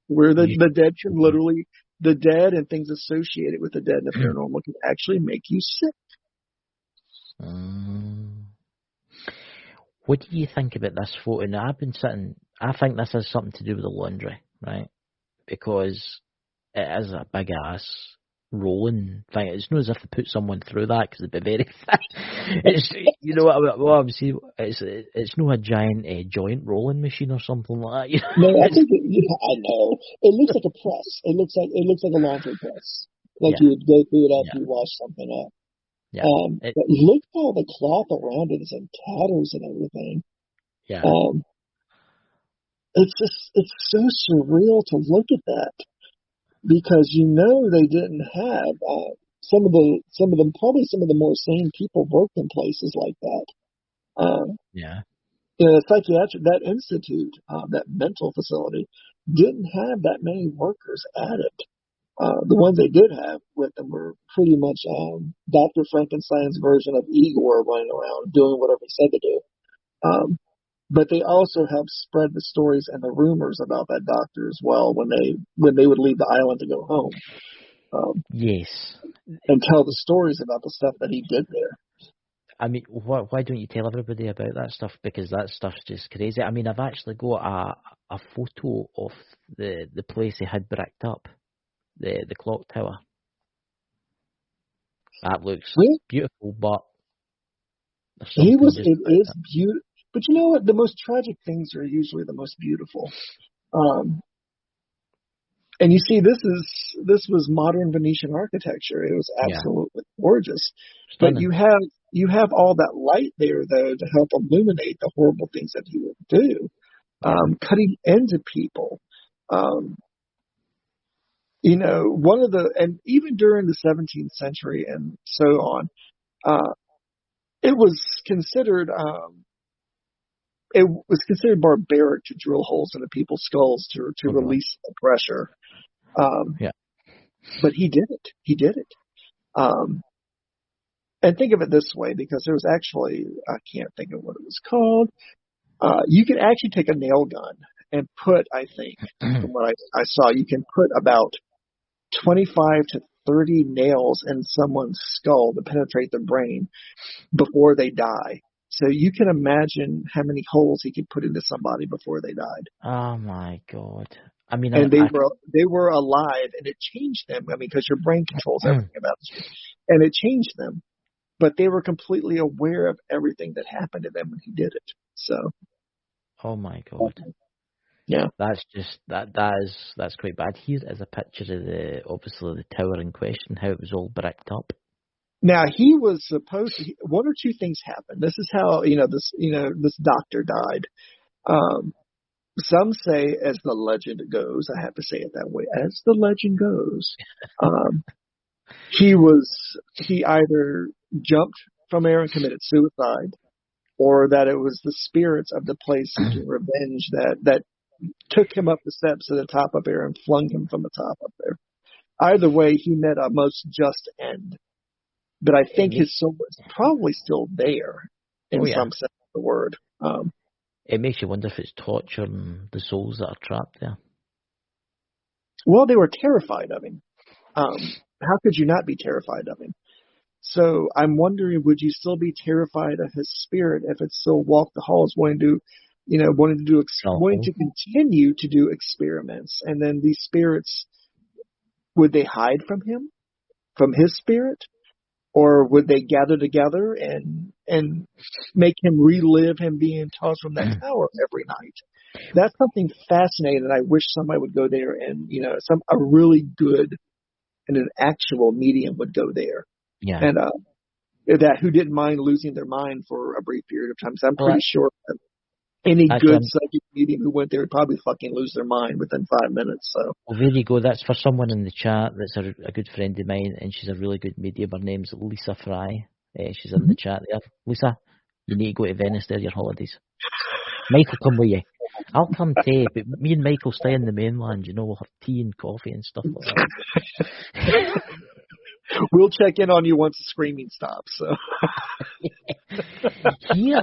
where the dead can literally, the dead and things associated with the dead and the paranormal can actually make you sick. What do you think about this photo? Now, I think this has something to do with the laundry, right? Because it is a big ass rolling thing. It's not as if they put someone through that, because it'd be very thin. It's, what I'm saying, it's not a giant joint rolling machine or something like that. No, I think I know. It looks like a press. It looks like a laundry press. Like you would go through it after you wash something up. Yeah. But look at all the cloth around it is in tatters and everything. Yeah. It's so surreal to look at that, because they didn't have some of the more sane people worked in places like that. Psychiatric, that institute, that mental facility didn't have that many workers at it. The ones they did have with them were pretty much Dr. Frankenstein's version of Igor running around doing whatever he said to do. But they also helped spread the stories and the rumors about that doctor as well when they would leave the island to go home. Yes. And tell the stories about the stuff that he did there. I mean, why don't you tell everybody about that stuff? Because that stuff's just crazy. I mean, I've actually got a photo of the place they had bricked up. The clock tower. That looks beautiful, but it is beautiful. But you know what? The most tragic things are usually the most beautiful. And you see, this was modern Venetian architecture. It was absolutely gorgeous. Stunning. But you have all that light there, though, to help illuminate the horrible things that he would do, cutting into people. And even during the 17th century and so on, it was considered barbaric to drill holes into people's skulls to release the pressure. But he did it. And think of it this way, because there was actually, I can't think of what it was called. You could actually take a nail gun and put, I think, from what I saw, you can put about 25 to 30 nails in someone's skull to penetrate the brain before they die. So you can imagine how many holes he could put into somebody before they died. Oh my God! I mean, and they were alive, and it changed them. I mean, because your brain controls everything about you, and it changed them. But they were completely aware of everything that happened to them when he did it. So. Oh my God. Yeah. That's quite bad. Here is a picture of the tower in question, how it was all bricked up. Now he was supposed to. One or two things happened. This is how this doctor died. some say, as the legend goes, I have to say it that way, as the legend goes, he either jumped from air and committed suicide, or that it was the spirits of the place seeking revenge that took him up the steps to the top of air and flung him from the top up there. Either way, he met a most just end. But I think his soul is probably still there in some sense of the word. It makes you wonder if it's torturing the souls that are trapped there. Well, they were terrified of him. How could you not be terrified of him? So I'm wondering, would you still be terrified of his spirit if it still walked the halls, wanting to continue to do experiments? And then these spirits, would they hide from him, from his spirit? Or would they gather together and make him relive him being tossed from that tower every night? That's something fascinating. I wish somebody would go there and, a really good and an actual medium would go there. Yeah. And that who didn't mind losing their mind for a brief period of time. So I'm pretty sure that any good psychic medium who went there would probably fucking lose their mind within 5 minutes. So. Well, there you go. That's for someone in the chat that's a good friend of mine, and she's a really good medium. Her name's Lisa Fry. She's in the chat there. Lisa, you need to go to Venice there, your holidays. Michael, come with you. I'll come too, but me and Michael stay in the mainland, we'll have tea and coffee and stuff like that. We'll check in on you once the screaming stops. So. Here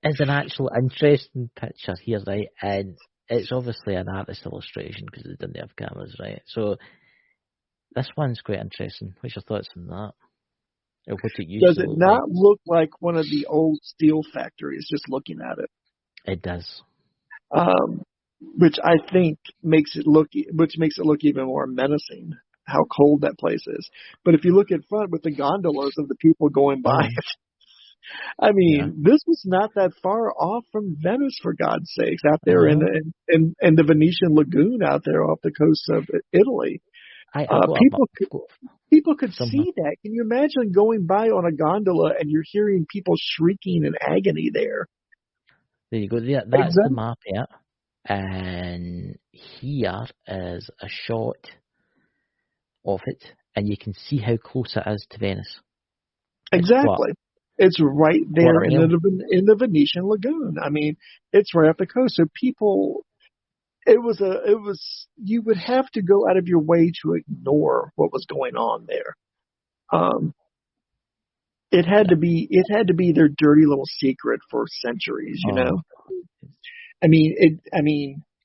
is an actual interesting picture here, right? And it's obviously an artist illustration because they didn't have cameras, right? So this one's quite interesting. What's your thoughts on that? Or what it does it not look like one of the old steel factories? Just looking at it, it does. Which I think makes it look even more menacing. How cold that place is. But if you look at front with the gondolas of the people going by it, I mean, this was not that far off from Venice, for God's sakes, out there in the Venetian lagoon out there off the coast of Italy. People could see that. Can you imagine going by on a gondola and you're hearing people shrieking in agony there? There you go. Yeah, that's the map here. And here is a shot of it, and you can see how close it is to Venice. Exactly. It's right there in the Venetian lagoon. I mean, it's right off the coast. So people, you would have to go out of your way to ignore what was going on there. It had to be their dirty little secret for centuries, I mean,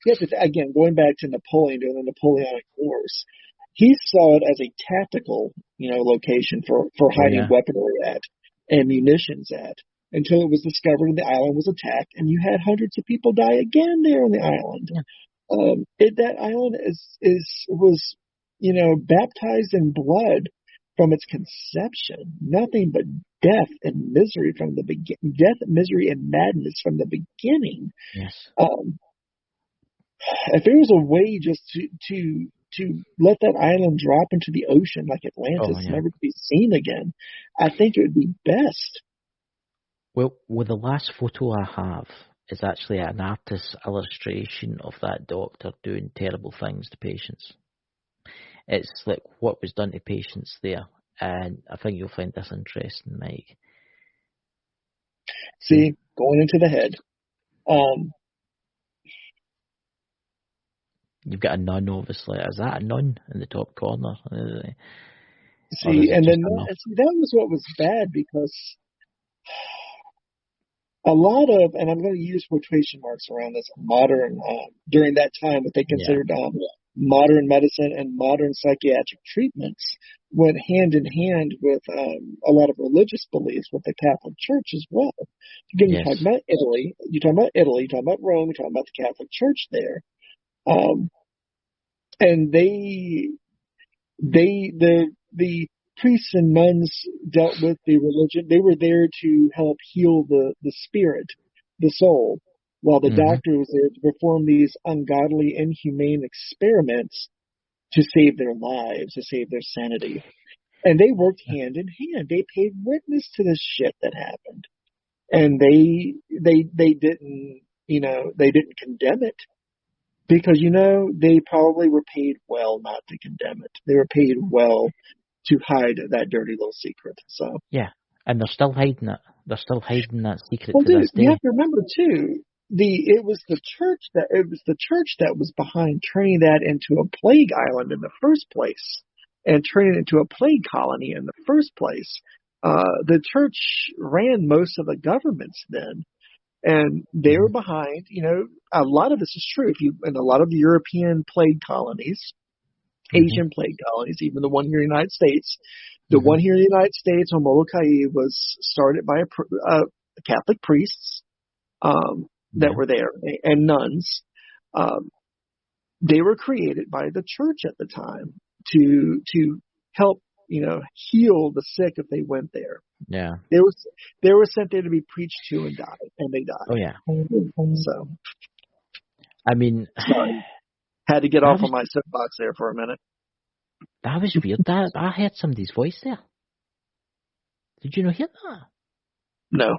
you have to, again, going back to Napoleon doing the Napoleonic Wars, he saw it as a tactical, location for hiding weaponry at and munitions at, until it was discovered the island was attacked, and you had hundreds of people die again there on the island. That island was baptized in blood from its conception. Nothing but death and misery from the beginning. Death, misery, and madness from the beginning. Yes. If there was a way just to let that island drop into the ocean like Atlantis, never to be seen again, I think it would be best. Well, the last photo I have is actually an artist's illustration of that doctor doing terrible things to patients. It's like what was done to patients there, and I think you'll find this interesting, Mike. See, going into the head. You've got a nun, obviously. Is that a nun in the top corner? See, and then that was what was bad, because a lot of, and I'm going to use quotation marks around this, modern, during that time, what they considered modern medicine and modern psychiatric treatments went hand in hand with a lot of religious beliefs with the Catholic Church as well. Again, you're talking about Italy, you're talking about Rome, you're talking about the Catholic Church there. And the priests and nuns dealt with the religion. They were there to help heal the spirit, the soul, while the doctor was there to perform these ungodly, inhumane experiments to save their lives, to save their sanity. And they worked hand in hand. They paid witness to this shit that happened. And they didn't, they didn't condemn it because, they probably were paid well not to condemn it. They were paid well to hide that dirty little secret. So yeah, and they're still hiding it. They're still hiding that secret well, to dude, this day. you have to remember too. It was the church that was behind turning that into a plague island in the first place, and turning it into a plague colony in the first place. The church ran most of the governments then, and they were behind. A lot of this is true. In a lot of the European plague colonies, Asian plague colonies, even the one here in the United States, the one here in the United States on Molokai was started by Catholic priests. That were there, and nuns. They were created by the church at the time to help, heal the sick if they went there. Yeah. They were sent there to be preached to and died, and they died. Oh yeah. So, I mean, sorry. Had to get off on my soapbox there for a minute. That was weird. I heard somebody's voice there. Did you not hear that? No.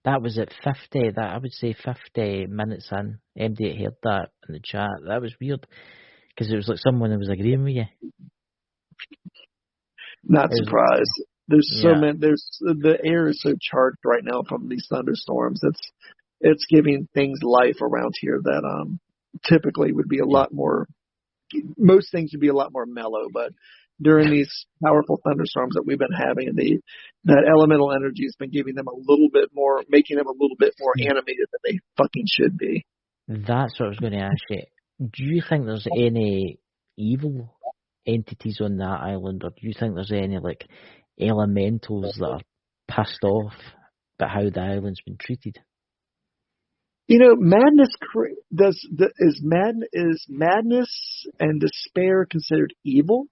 That was at 50, I would say 50 minutes in. MD had heard that in the chat. That was weird. Because it was like someone that was agreeing with you. Not surprised. There's so many, the air is so charged right now from these thunderstorms. It's giving things life around here that, typically would be a lot more, most things would be a lot more mellow, but during these powerful thunderstorms that we've been having, that elemental energy has been giving them a little bit more, making them a little bit more animated than they fucking should be. That's what I was going to ask you. Do you think there's any evil entities on that island, or do you think there's any like elementals that are pissed off about how the island's been treated? Madness is madness and despair considered evil?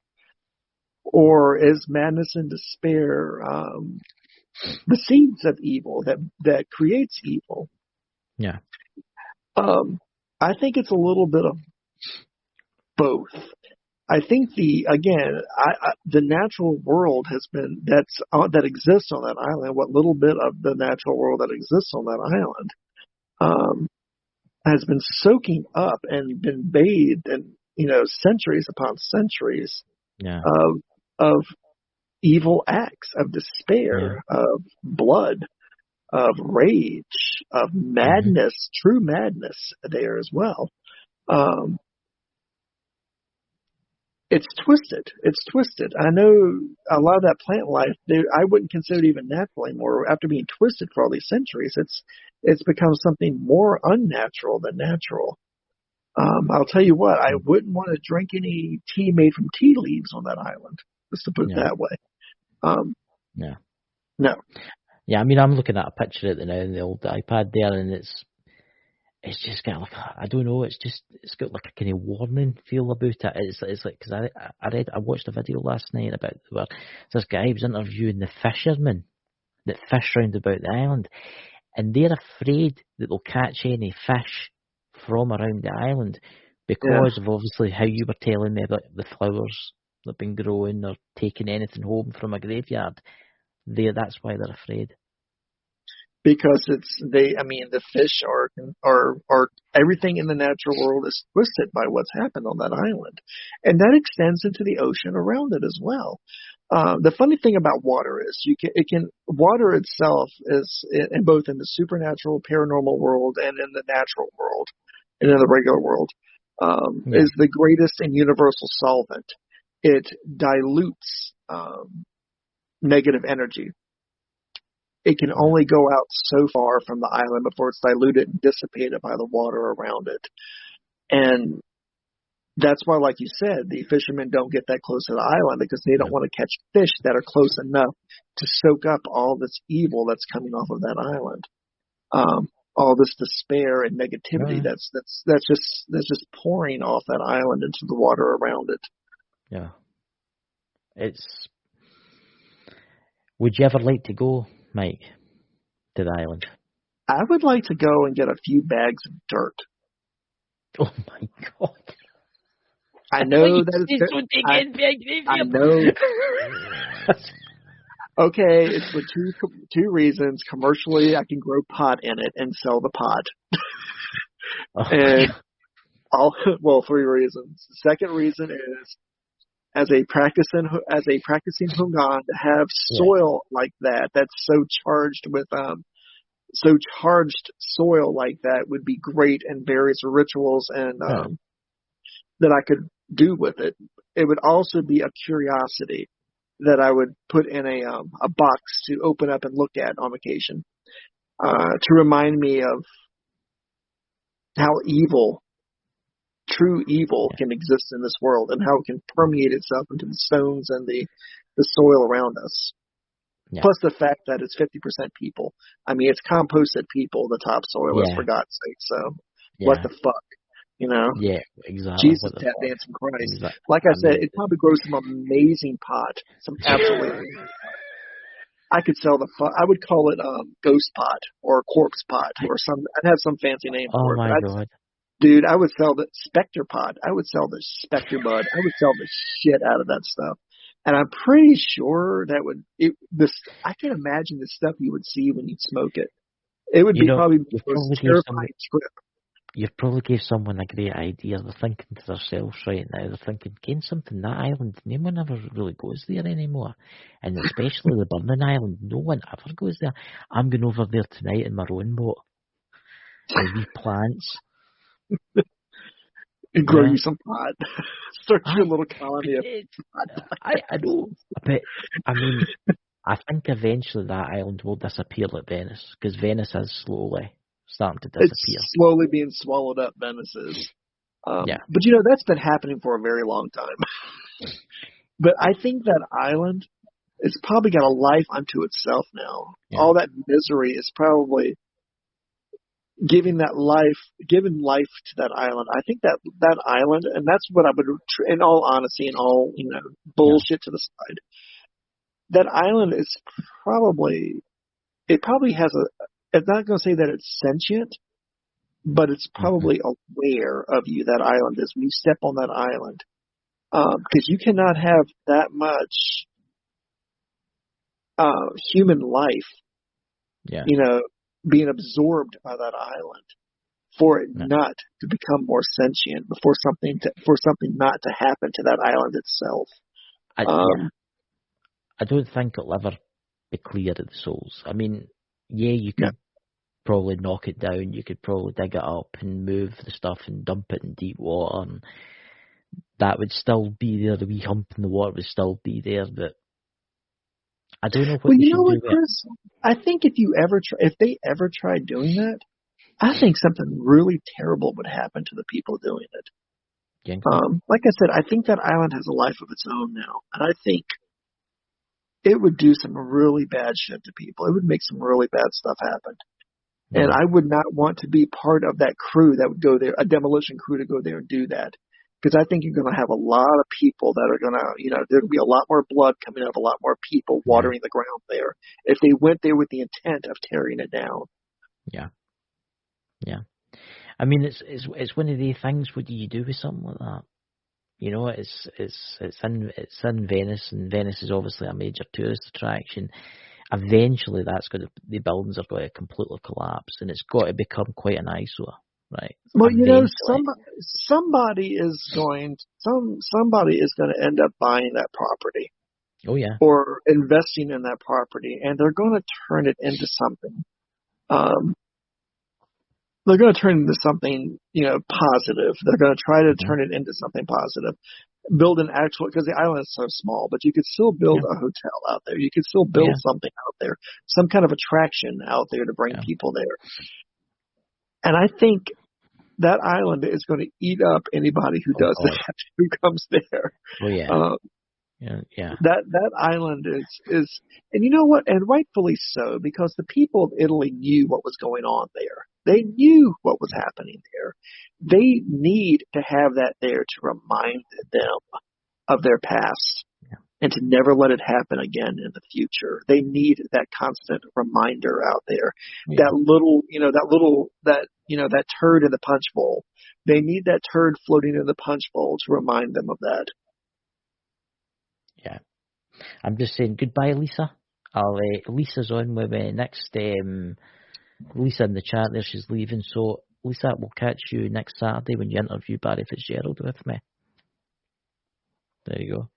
Or is madness and despair the seeds of evil that creates evil? Yeah. I think it's a little bit of both. I think the natural world that exists on that island, what little bit of the natural world that exists on that island, has been soaking up and been bathed in, centuries upon centuries of evil acts, of despair, of blood, of rage, of madness, true madness there as well. It's twisted. I know a lot of that plant life, I wouldn't consider it even natural anymore. After being twisted for all these centuries, it's become something more unnatural than natural. I'll tell you what, I wouldn't want to drink any tea made from tea leaves on that island, just to put it that way. No. Yeah, I mean, I'm looking at a picture of it now in the old iPad there, and it's just got like, I don't know, it's got like a kind of warning feel about it. It's like, because I watched a video last night about where this guy was interviewing the fishermen that fish round about the island, and they're afraid that they'll catch any fish from around the island because of obviously how you were telling me about the flowers that have been growing or taking anything home from a graveyard. That's why they're afraid. Because the fish are everything in the natural world is twisted by what's happened on that island, and that extends into the ocean around it as well. The funny thing about water is water itself is in both in the supernatural, paranormal world and in the natural world and in the regular world is the greatest and universal solvent. It dilutes negative energy. It can only go out so far from the island before it's diluted and dissipated by the water around it. And that's why, like you said, the fishermen don't get that close to the island because they don't want to catch fish that are close enough to soak up all this evil that's coming off of that island. All this despair and negativity that's just pouring off that island into the water around it. Yeah. Would you ever like to go, Mike, to the island? I would like to go and get a few bags of dirt. Oh my God. I know that it's I know. Okay, it's for two reasons. Commercially, I can grow pot in it and sell the pot. And three reasons. The second reason is as a practicing Hungan, to have soil like that, that's so charged with soil like that would be great in various rituals and that I could do with it. It would also be a curiosity that I would put in a box to open up and look at on occasion, to remind me of how true evil can exist in this world and how it can permeate itself into the stones and the soil around us. Yeah. Plus the fact that it's 50% people. I mean, it's composted people, the topsoil is, for God's sake. So what the fuck? You know? Yeah, exactly. Jesus, tap dancing Christ. Exactly. Like I said, it probably grows some amazing pot. Some absolutely amazing pot. I could sell I would call it ghost pot or corpse pot or I'd have some fancy name for it. Oh my God. Dude, I would sell the Spectre pot. I would sell the Spectre bud. I would sell the shit out of that stuff. And I'm pretty sure that I can imagine the stuff you would see when you smoke it. It would be probably the most terrifying trip. You've probably gave someone a great idea. They're thinking to themselves right now, they're thinking, gain something, that island, no one ever really goes there anymore. And especially the Burning Island, no one ever goes there. I'm going over there tonight in my own boat. There's wee plants. And grow you some pot. Start your little colony of pot. I know. But, I mean, I think eventually that island will disappear like Venice, because Venice is slowly starting to disappear. It's slowly being swallowed up, Venice is. But, that's been happening for a very long time. But I think that island is probably got a life unto itself now. Yeah. All that misery is probably giving life to that island. I think that island, and that's what I would, in all honesty and all, bullshit to the side, that island is probably has I'm not going to say that it's sentient, but it's probably aware of you, that island is, when you step on that island. Because you cannot have that much human life, being absorbed by that island for it not to become more sentient, for something not to happen to that island itself. I don't think it'll ever be clear of the souls. I mean, you could probably knock it down, you could probably dig it up and move the stuff and dump it in deep water, and that would still be there, the wee hump in the water would still be there, but I don't know what you know what, Chris? I think if they ever tried doing that, I think something really terrible would happen to the people doing it. Yeah. Like I said, I think that island has a life of its own now, and I think it would do some really bad shit to people. It would make some really bad stuff happen. Yeah. And I would not want to be part of that crew that would go there, a demolition crew to go there and do that. Because I think you're going to have a lot of people that are going to, there'll be a lot more blood coming out of a lot more people watering the ground there if they went there with the intent of tearing it down. Yeah. Yeah. I mean, it's one of the things, what do you do with something like that? It's in Venice, and Venice is obviously a major tourist attraction. Eventually the buildings are going to completely collapse, and it's got to become quite an eyesore. Right. Well, somebody is going to end up buying that property. Oh yeah. Or investing in that property, and they're going to turn it into something. They're going to turn it into something, positive. They're going to try to turn it into something positive. Build an actual, because the island is so small, but you could still build a hotel out there. You could still build something out there, some kind of attraction out there to bring people there. And I think that island is going to eat up anybody who does that, who comes there. Oh yeah. That island is, and you know what? And rightfully so, because the people of Italy knew what was going on there. They knew what was happening there. They need to have that there to remind them of their past and to never let it happen again in the future. They need that constant reminder out there. Yeah. That turd in the punch bowl. They need that turd floating in the punch bowl to remind them of that. Yeah. I'm just saying goodbye, Lisa. Lisa's on with me next. Lisa in the chat there, she's leaving. So, Lisa, we'll catch you next Saturday when you interview Barry Fitzgerald with me. There you go.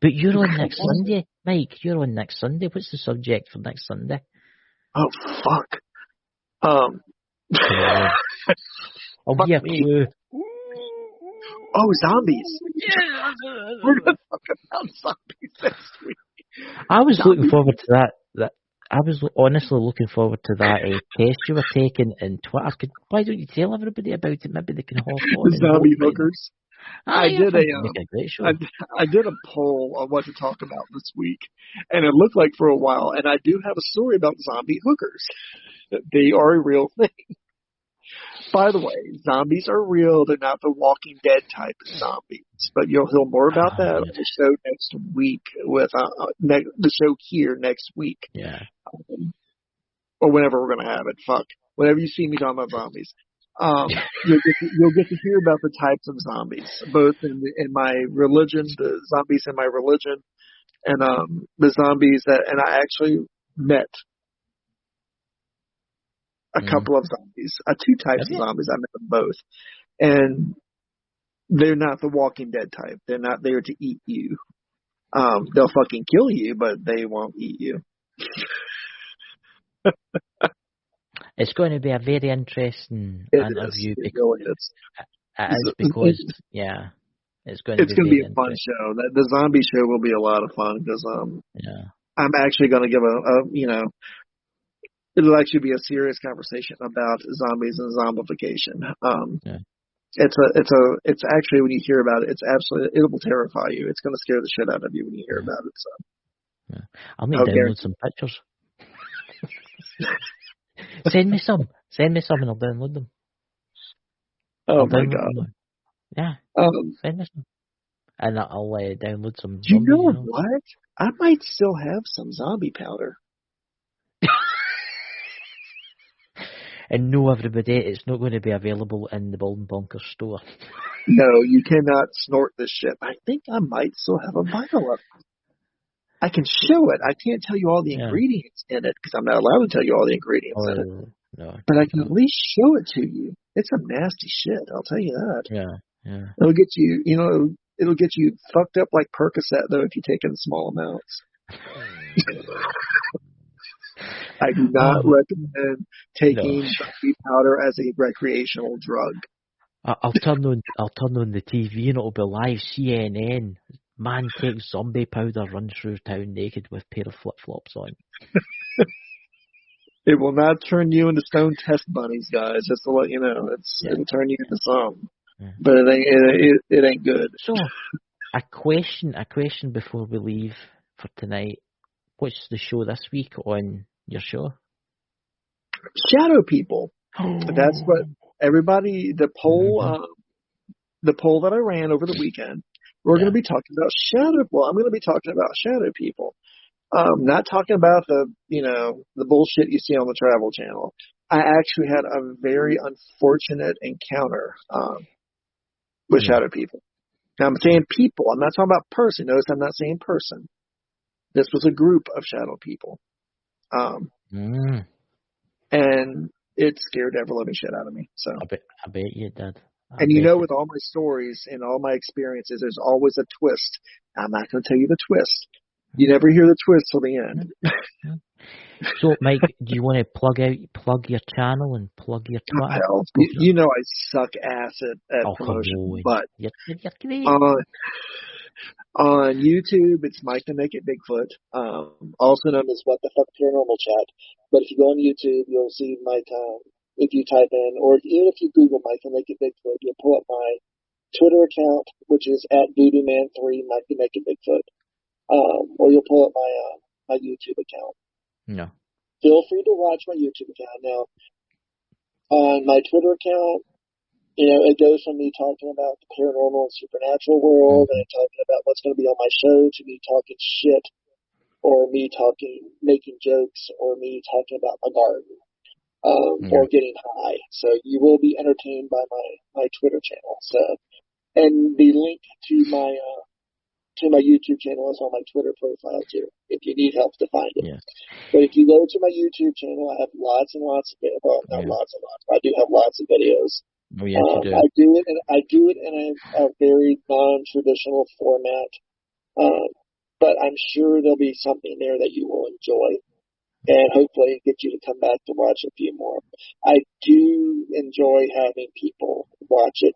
But you're on next Sunday, Mike. You're on next Sunday. What's the subject for next Sunday? Oh, fuck. Come on. I'll give you a clue. Oh, zombies. We're going to talk about zombies next week. I was looking forward to that. I was honestly looking forward to that test you were taking in Twitter. Why don't you tell everybody about it? Maybe they can hop on. The zombie hookers. I did make a great show. I did a poll on what to talk about this week, and it looked like for a while. And I do have a story about zombie hookers. They are a real thing. By the way, zombies are real. They're not the Walking Dead type of zombies. But you'll hear more about that on the show next week with the show here next week. Yeah. Or whenever we're going to have it. Fuck. Whenever you see me talking about zombies. You'll get to hear about the types of zombies, both in my religion, the zombies in my religion, and the zombies and I actually met a couple of zombies, two types of zombies. I met them both, and they're not the Walking Dead type. They're not there to eat you. They'll fucking kill you, but they won't eat you. It's going to be a very interesting interview. It really is. It is because, it's going to be a fun show. The zombie show will be a lot of fun because I'm actually going to give it'll actually be a serious conversation about zombies and zombification. It's actually, when you hear about it, it will terrify you. It's going to scare the shit out of you when you hear about it. So I'll need to download some pictures. Send me some and I'll download them. Oh my god. Them. Yeah. Send me some. And I'll download some. You know what? I might still have some zombie powder. And no, everybody, it's not going to be available in the Bonkers store. No, you cannot snort this shit. I think I might still have a vial of it. I can show it. I can't tell you all the ingredients in it because I'm not allowed to tell you all the ingredients in it. No, but I can at least show it to you. It's some nasty shit, I'll tell you that. Yeah. It'll get you, it'll get you fucked up like Percocet, though, if you take it in small amounts. I do not recommend taking zombie powder as a recreational drug. I'll turn on the TV and it'll be live CNN. Man takes zombie powder, runs through town naked with a pair of flip-flops on. It will not turn you into stone test bunnies, guys. Just to let you know, it'll turn you into some, but it ain't good. So, a question before we leave for tonight. What's the show this week on your show? Shadow People. That's what everybody. The poll that I ran over the weekend. We're going to be talking about I'm going to be talking about Shadow People. Not talking about the bullshit you see on the Travel Channel. I actually had a very unfortunate encounter with Shadow People. Now, I'm saying people. I'm not talking about person. Notice I'm not saying person. This was a group of Shadow People. And it scared the ever-living shit out of me. So I bet you did. With all my stories and all my experiences, there's always a twist. I'm not going to tell you the twist. You never hear the twist till the end. So, Mike, do you want to plug your channel and plug your Twitter? Well, you know I suck ass at promotion, but you're great. On YouTube, it's Mike the Naked Bigfoot, also known as What the Fuck Paranormal Chat. But if you go on YouTube, you'll see Mike. If you type in, or even if you Google Mike the Naked Bigfoot, you'll pull up my Twitter account, which is at VoodooMan3, Mike the Naked Bigfoot. Or you'll pull up my YouTube account. No. Feel free to watch my YouTube account. Now, on my Twitter account, it goes from me talking about the paranormal and supernatural world and talking about what's going to be on my show to me talking shit or me making jokes or me talking about my garden or getting high. So you will be entertained by my Twitter channel. So, and the link to my to my YouTube channel. It's on my Twitter profile too, if you need help to find it. Yeah. But if you go to my YouTube channel, I have lots and lots of not lots and lots. I do have lots of videos. Oh, yes, you do. I do it in a very non-traditional format. But I'm sure there'll be something there that you will enjoy, and hopefully get you to come back to watch a few more. I do enjoy having people watch it,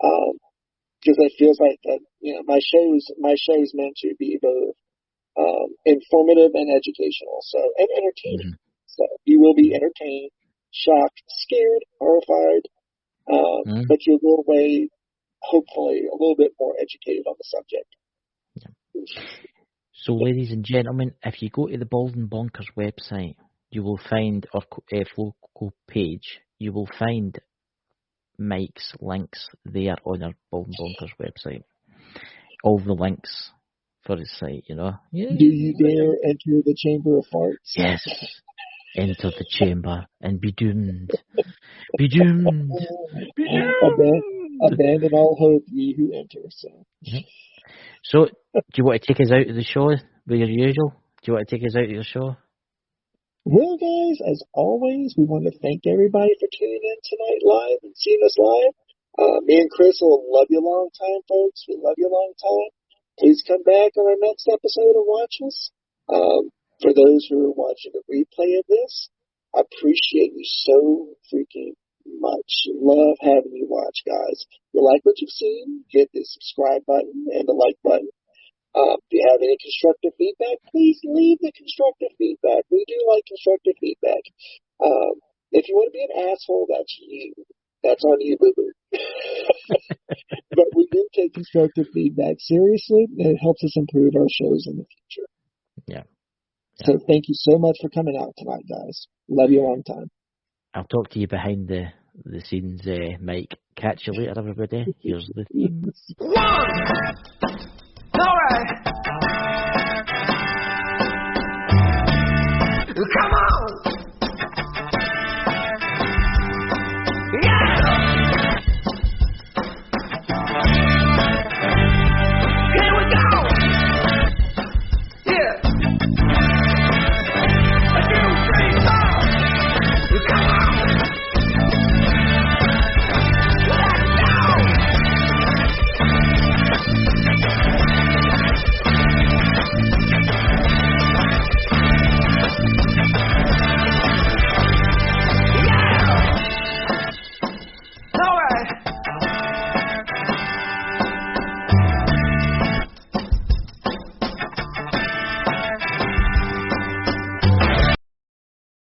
because it feels like that, my show's meant to be both informative and educational, and entertaining. Mm-hmm. So you will be entertained, shocked, scared, horrified, but you'll go away hopefully a little bit more educated on the subject. So, ladies and gentlemen, if you go to the Bald and Bonkers website, you will find our local page. You will find Mike's links there on our Bald and Bonkers website. All the links for his site, Yeah. Do you dare enter the Chamber of Farts? Yes. Enter the chamber and be doomed. Be doomed. Be doomed. Abandon all hope, ye who enter. So, do you want to take us out of the show with your usual? Do you want to take us out of your show? Well, guys, as always, we want to thank everybody for tuning in tonight live and seeing us live. Me and Chris will love you a long time, folks. We love you a long time. Please come back on our next episode and watch us. For those who are watching the replay of this, I appreciate you so freaking much. Love having you watch, guys. If you like what you've seen, hit the subscribe button and the like button. If you have any constructive feedback, please leave the constructive feedback. We do like constructive feedback. If you want to be an asshole, that's you. That's on you, boo-boo. But we do take constructive feedback seriously, and it helps us improve our shows in the future. Yeah. So thank you so much for coming out tonight, guys. Love you a long time. I'll talk to you behind the scenes, Mike. Catch you later, everybody. Here's the theme. 1,